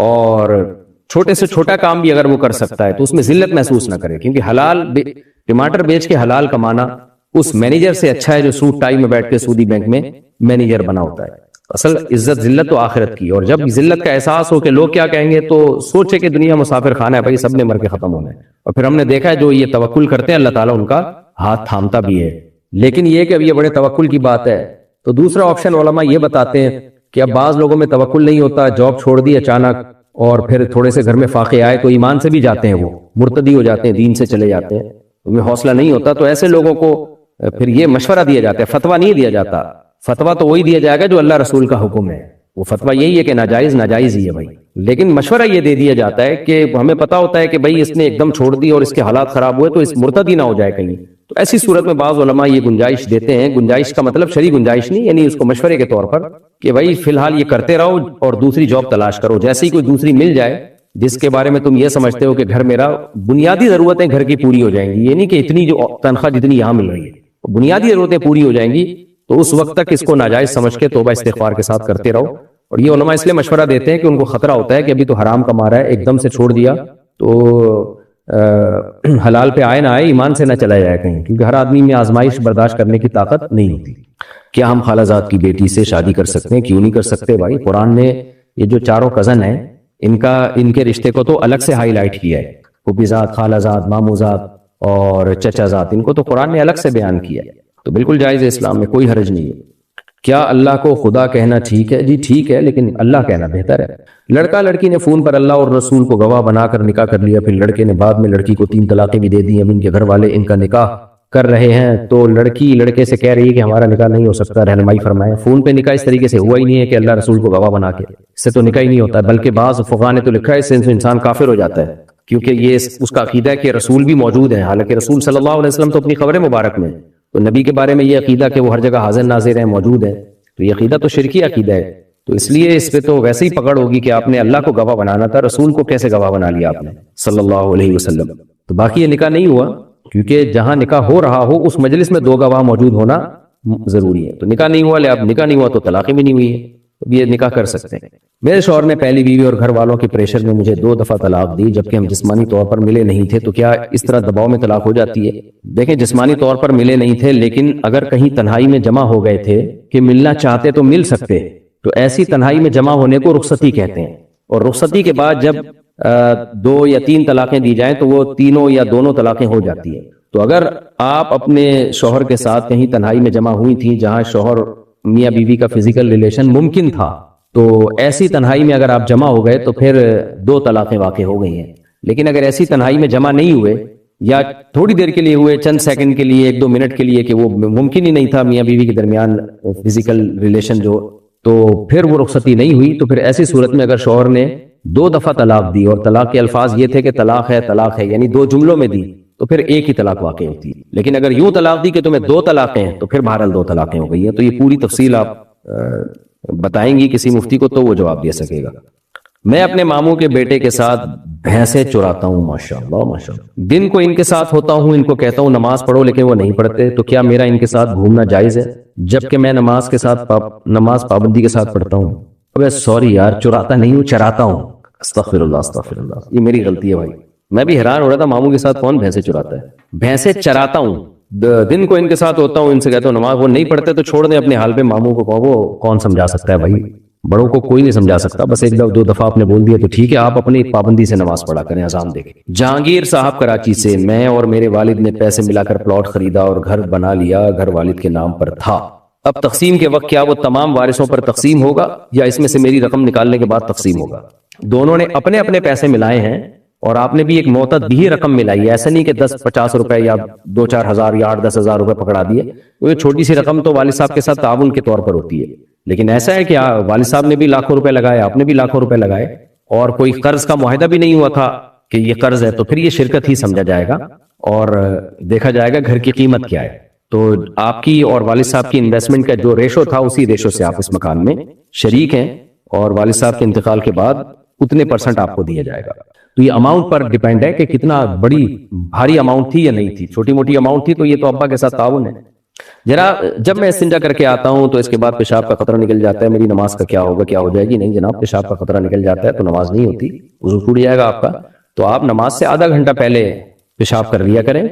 اور چھوٹے سے چھوٹا کام بھی اگر وہ کر سکتا ہے تو اس میں ذلت محسوس نہ کرے، کیونکہ حلال ٹماٹر بیچ کے حلال کمانا اس مینیجر سے اچھا ہے جو سوٹ ٹائی میں بیٹھ کے سودی بینک میں مینیجر بنا ہوتا ہے۔ اصل عزت ذلت تو آخرت کی، اور جب ذلت کا احساس ہو کہ لوگ کیا کہیں گے تو سوچے کہ دنیا مسافر خانہ ہے، بھائی سب نے مر کے ختم ہونا ہے۔ اور پھر ہم نے دیکھا ہے جو یہ توکل کرتے ہیں اللہ تعالیٰ ان کا ہاتھ تھامتا بھی ہے۔ لیکن یہ کہ اب یہ بڑے توکل کی بات ہے، تو دوسرا آپشن علماء یہ بتاتے ہیں کہ اب بعض لوگوں میں توکل نہیں ہوتا، جاب چھوڑ دی اچانک اور پھر تھوڑے سے گھر میں فاقے آئے تو ایمان سے بھی جاتے ہیں، وہ مرتدی ہو جاتے ہیں، دین سے چلے جاتے ہیں، ان میں حوصلہ نہیں ہوتا، تو ایسے لوگوں کو پھر یہ مشورہ دیا جاتا ہے، فتویٰ نہیں دیا جاتا۔ فتویٰ تو وہی دیا جائے گا جو اللہ رسول کا حکم ہے، وہ فتویٰ یہی ہے کہ ناجائز ناجائز ہی ہے بھائی، لیکن مشورہ یہ دے دیا جاتا ہے کہ ہمیں پتا ہوتا ہے کہ بھائی اس نے ایک دم چھوڑ دی اور اس کے حالات خراب ہوئے تو اس مرتدی نہ ہو جائے کہیں، تو ایسی صورت میں بعض علماء یہ گنجائش دیتے ہیں، گنجائش کا مطلب شرعی گنجائش نہیں، یعنی اس کو مشورے کے طور پر کہ بھائی فی الحال یہ کرتے رہو اور دوسری جاب تلاش کرو، جیسے ہی کوئی دوسری مل جائے جس کے بارے میں تم یہ سمجھتے ہو کہ گھر میرا بنیادی ضرورتیں گھر کی پوری ہو جائیں گی، یہ نہیں کہ اتنی جو تنخواہ جتنی یہاں مل رہی ہے بنیادی ضرورتیں پوری ہو جائیں گی، تو اس وقت تک اس کو ناجائز سمجھ کے توبہ استغفار کے ساتھ کرتے رہو. اور یہ علماء اس لیے مشورہ دیتے ہیں کہ ان کو خطرہ ہوتا ہے کہ ابھی تو حرام کما رہا ہے، ایک دم سے چھوڑ دیا تو حلال پہ آئے نہ آئے، ایمان سے نہ چلا جائے کہیں، کیونکہ ہر آدمی میں آزمائش برداشت کرنے کی طاقت نہیں ہوتی. کیا ہم خالہ زاد کی بیٹی سے شادی کر سکتے ہیں؟ کیوں نہیں کر سکتے بھائی. قرآن نے یہ جو چاروں کزن ہیں ان کے رشتے کو تو الگ سے ہائی لائٹ کیا ہے. پھوپھی زاد، خالہ زاد، ماموں زاد اور چچا زاد، ان کو تو قرآن نے الگ سے بیان کیا ہے. تو بالکل جائز ہے، اسلام میں کوئی حرج نہیں ہے. کیا اللہ کو خدا کہنا ٹھیک ہے؟ جی ٹھیک ہے، لیکن اللہ کہنا بہتر ہے. لڑکا لڑکی نے فون پر اللہ اور رسول کو گواہ بنا کر نکاح کر لیا، پھر لڑکے نے بعد میں لڑکی کو 3 طلاقیں بھی دے دی. اب ان کے گھر والے ان کا نکاح کر رہے ہیں تو لڑکی لڑکے سے کہہ رہی ہے کہ ہمارا نکاح نہیں ہو سکتا، رہنمائی فرمائیں. فون پہ نکاح اس طریقے سے ہوا ہی نہیں ہے کہ اللہ رسول کو گواہ بنا کے، اس سے تو نکاح ہی نہیں ہوتا. بلکہ بعض فقہاء نے تو لکھا ہے اس سے انسان کافر ہو جاتا ہے، کیونکہ یہ اس کا عقیدہ ہے کہ رسول بھی موجود ہیں. حالانکہ رسول صلی اللہ علیہ وسلم تو اپنی قبر مبارک میں، تو نبی کے بارے میں یہ عقیدہ کہ وہ ہر جگہ حاضر ناظر ہیں، موجود ہیں، تو یہ عقیدہ تو شرکی عقیدہ ہے. تو اس لیے اس پہ تو ویسے ہی پکڑ ہوگی کہ آپ نے اللہ کو گواہ بنانا تھا، رسول کو کیسے گواہ بنا لیا آپ نے صلی اللہ علیہ وسلم. تو باقی یہ نکاح نہیں ہوا، کیونکہ جہاں نکاح ہو رہا ہو اس مجلس میں 2 گواہ موجود ہونا ضروری ہے. تو نکاح نہیں ہوا، اب نکاح نہیں ہوا تو طلاقیں بھی نہیں ہوئی ہے، اب یہ نکاح کر سکتے ہیں. میرے شوہر نے پہلی بیوی اور گھر والوں کے پریشر میں مجھے 2 دفعہ طلاق دی، جبکہ ہم جسمانی طور پر ملے نہیں تھے، تو کیا اس طرح دباؤ میں طلاق ہو جاتی ہے؟ دیکھیں، جسمانی طور پر ملے نہیں تھے، لیکن اگر کہیں تنہائی میں جمع ہو گئے تھے کہ ملنا چاہتے تو مل سکتے، تو ایسی تنہائی میں جمع ہونے کو رخصتی کہتے ہیں. اور رخصتی کے بعد جب 2 یا 3 طلاقیں دی جائیں تو وہ تینوں یا دونوں طلاقیں ہو جاتی ہیں. تو اگر آپ اپنے شوہر کے ساتھ کہیں تنہائی میں جمع ہوئی تھیں جہاں شوہر میاں بیوی کا فزیکل ریلیشن ممکن تھا، تو ایسی تنہائی میں اگر آپ جمع ہو گئے تو پھر 2 طلاقیں واقع ہو گئی ہیں. لیکن اگر ایسی تنہائی میں جمع نہیں ہوئے یا تھوڑی دیر کے لیے ہوئے، چند سیکنڈ کے لیے، 1-2 منٹ کے لیے، کہ وہ ممکن ہی نہیں تھا میاں بیوی کے درمیان فزیکل ریلیشن جو، تو پھر وہ رخصتی نہیں ہوئی. تو پھر ایسی صورت میں اگر شوہر نے 2 دفعہ طلاق دی اور طلاق کے الفاظ یہ تھے کہ طلاق ہے، یعنی 2 جملوں میں دی، تو پھر ایک ہی طلاق واقع ہوتی ہے. لیکن اگر یوں طلاق دی کہ تمہیں 2 طلاقیں ہیں، تو پھر بہرحال 2 طلاقیں ہو گئی ہیں. تو یہ پوری تفصیل آپ بتائیں گی کسی مفتی کو تو وہ جواب دے سکے گا. میں اپنے ماموں کے بیٹے کے ساتھ بھینسیں چراتا ہوں، ماشاءاللہ ماشاءاللہ. دن کو ان کے ساتھ ہوتا ہوں، ان کو کہتا ہوں نماز پڑھو، لیکن وہ نہیں پڑھتے، تو کیا میرا ان کے ساتھ گھومنا جائز ہے جبکہ میں نماز پابندی کے ساتھ پڑھتا ہوں؟ ابے سوری یار، چراتا نہیں ہوں، چراتا ہوں. استغفر اللہ استغفر اللہ، یہ میری غلطی ہے بھائی. میں بھی حیران ہو رہا تھا ماموں کے ساتھ کون بھینسیں چراتا ہے. بھینسیں چراتا ہوں، دن کو ان کے ساتھ ہوتا ہوں، ان سے کہتا ہوں نماز، وہ نہیں پڑھتے تو چھوڑ دیں اپنے حال پہ. ماموں کو وہ کون سمجھا سکتا ہے بھائی، بڑوں کو کوئی نہیں سمجھا سکتا. بس 1-2 دفعہ آپ نے بول دیا تو ٹھیک ہے، آپ اپنی پابندی سے نماز پڑھا کریں، اذان دے کے. جہانگیر صاحب کراچی سے، میں اور میرے والد نے پیسے ملا کر پلاٹ خریدا اور گھر بنا لیا، گھر والد کے نام پر تھا. اب تقسیم کے وقت کیا وہ تمام وارثوں پر تقسیم ہوگا یا اس میں سے میری رقم نکالنے کے بعد تقسیم ہوگا؟ دونوں نے اپنے اپنے پیسے ملائے ہیں اور آپ نے بھی ایک معتد بھی رقم ملائی ہے. ایسا نہیں کہ 10-50 روپے یا 2-4 ہزار یا 8-10 ہزار روپے پکڑا دیے. یہ چھوٹی سی رقم تو والد صاحب کے ساتھ تعاون کے طور پر ہوتی ہے. لیکن ایسا ہے کہ والد صاحب نے بھی لاکھوں روپے لگائے، آپ نے بھی لاکھوں روپے لگائے، اور کوئی قرض کا معاہدہ بھی نہیں ہوا تھا کہ یہ قرض ہے، تو پھر یہ شرکت ہی سمجھا جائے گا اور دیکھا جائے گا گھر کی قیمت کیا ہے. تو آپ کی اور والد صاحب کی انویسٹمنٹ کا جو ریشو تھا اسی ریشو سے آپ اس مکان میں شریک ہیں، اور والد صاحب کے انتقال کے بعد اتنے % آپ کو دیا جائے گا. تو یہ اماؤنٹ پر ڈیپینڈ ہے کہ کتنا بڑی بھاری اماؤنٹ تھی یا نہیں تھی. چھوٹی موٹی اماؤنٹ تھی تو یہ تو ابا کے ساتھ تعاون ہے. جب میں استنجا کر کے آتا ہوں تو اس کے بعد پیشاب کا خطرہ نکل جاتا ہے، میری نماز کا کیا ہوگا، کیا ہو جائے گی؟ نہیں جناب، پیشاب کا خطرہ نکل جاتا ہے تو نماز نہیں ہوتی، وضو ٹوٹ جائے گا آپ کا. تو آپ نماز سے آدھا گھنٹہ پہلے پیشاب کر لیا کریں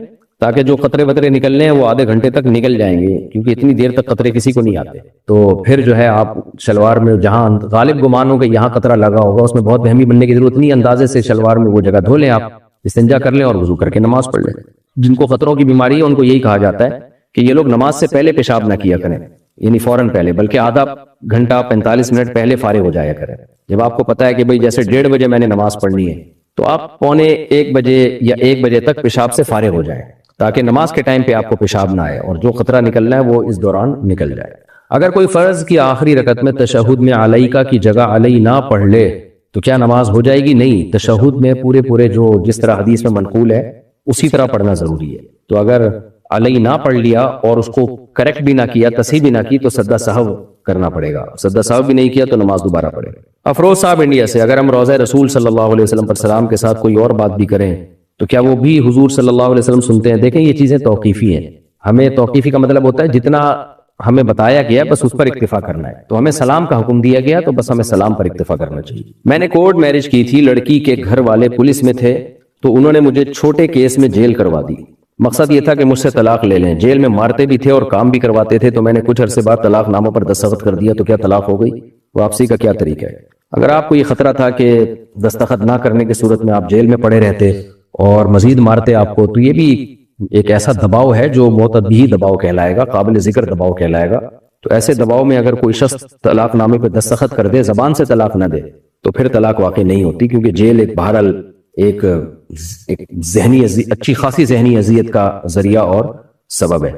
تاکہ جو قطرے وطرے نکلنے ہیں وہ آدھے گھنٹے تک نکل جائیں گے، کیونکہ اتنی دیر تک قطرے کسی کو نہیں آتے. تو پھر جو ہے آپ شلوار میں جہاں غالب گمان ہو کہ یہاں قطرہ لگا ہوگا اس میں بہت وہمی بننے کی ضرورت نہیں، اندازے سے شلوار میں وہ جگہ دھو لیں، آپ استنجا کر لیں اور وضو کر کے نماز پڑھ لیں. جن کو خطروں کی بیماری ہے ان کو یہی کہا جاتا ہے کہ یہ لوگ نماز سے پہلے پیشاب نہ کیا کریں، یعنی فوراً پہلے، بلکہ آدھا گھنٹہ 45 منٹ پہلے فارغ ہو جایا کریں. جب آپ کو پتا ہے کہ بھئی جیسے 1:30 بجے میں نے نماز پڑھنی ہے تو آپ 12:45 بجے یا 1 بجے تک پیشاب سے فارغ ہو جائیں تاکہ نماز کے ٹائم پہ آپ کو پیشاب نہ آئے اور جو خطرہ نکلنا ہے وہ اس دوران نکل جائے. اگر کوئی فرض کی آخری رکعت میں تشہد میں علیکہ کی جگہ علی نہ پڑھ لے تو کیا نماز ہو جائے گی؟ نہیں، تشہد میں پورے جو جس طرح حدیث میں منقول ہے اسی طرح پڑھنا ضروری ہے. تو اگر علی نہ پڑھ لیا اور اس کو کریکٹ بھی نہ کیا، تصحیح بھی نہ کی، تو سجدہ سہو کرنا پڑے گا. سجدہ سہو بھی نہیں کیا تو نماز دوبارہ پڑھے گا. افروز صاحب انڈیا سے، اگر ہم روضہ رسول صلی اللہ علیہ وسلم پر سلام کے ساتھ کوئی اور بات بھی کریں تو کیا وہ بھی حضور صلی اللہ علیہ وسلم سنتے ہیں؟ دیکھیں یہ چیزیں توقیفی ہیں. ہمیں توقیفی کا مطلب ہوتا ہے جتنا ہمیں بتایا گیا بس اس پر اکتفا کرنا ہے، تو ہمیں سلام کا حکم دیا گیا تو بس ہمیں سلام پر اکتفا کرنا چاہیے۔ میں نے کورٹ میرج کی تھی، لڑکی کے گھر والے پولیس میں تھے تو انہوں نے مجھے چھوٹے کیس میں جیل کروا دی، مقصد یہ تھا کہ مجھ سے طلاق لے لیں، جیل میں مارتے بھی تھے اور کام بھی کرواتے تھے، تو میں نے کچھ عرصے بعد طلاق ناموں پر دستخط کر دیا، تو کیا طلاق ہو گئی؟ واپسی کا کیا طریقہ ہے؟ اگر آپ کو یہ خطرہ تھا کہ دستخط نہ کرنے کی صورت میں آپ جیل میں پڑے رہتے اور مزید مارتے آپ کو، تو یہ بھی ایک ایسا دباؤ ہے جو معتدی دباؤ کہلائے گا، قابل ذکر دباؤ کہلائے گا۔ تو ایسے دباؤ میں اگر کوئی شخص طلاق نامے پہ دستخط کر دے، زبان سے طلاق نہ دے، تو پھر طلاق واقع نہیں ہوتی، کیونکہ جیل ایک بہرحال ایک ذہنی اچھی خاصی ذہنی اذیت کا ذریعہ اور سبب ہے۔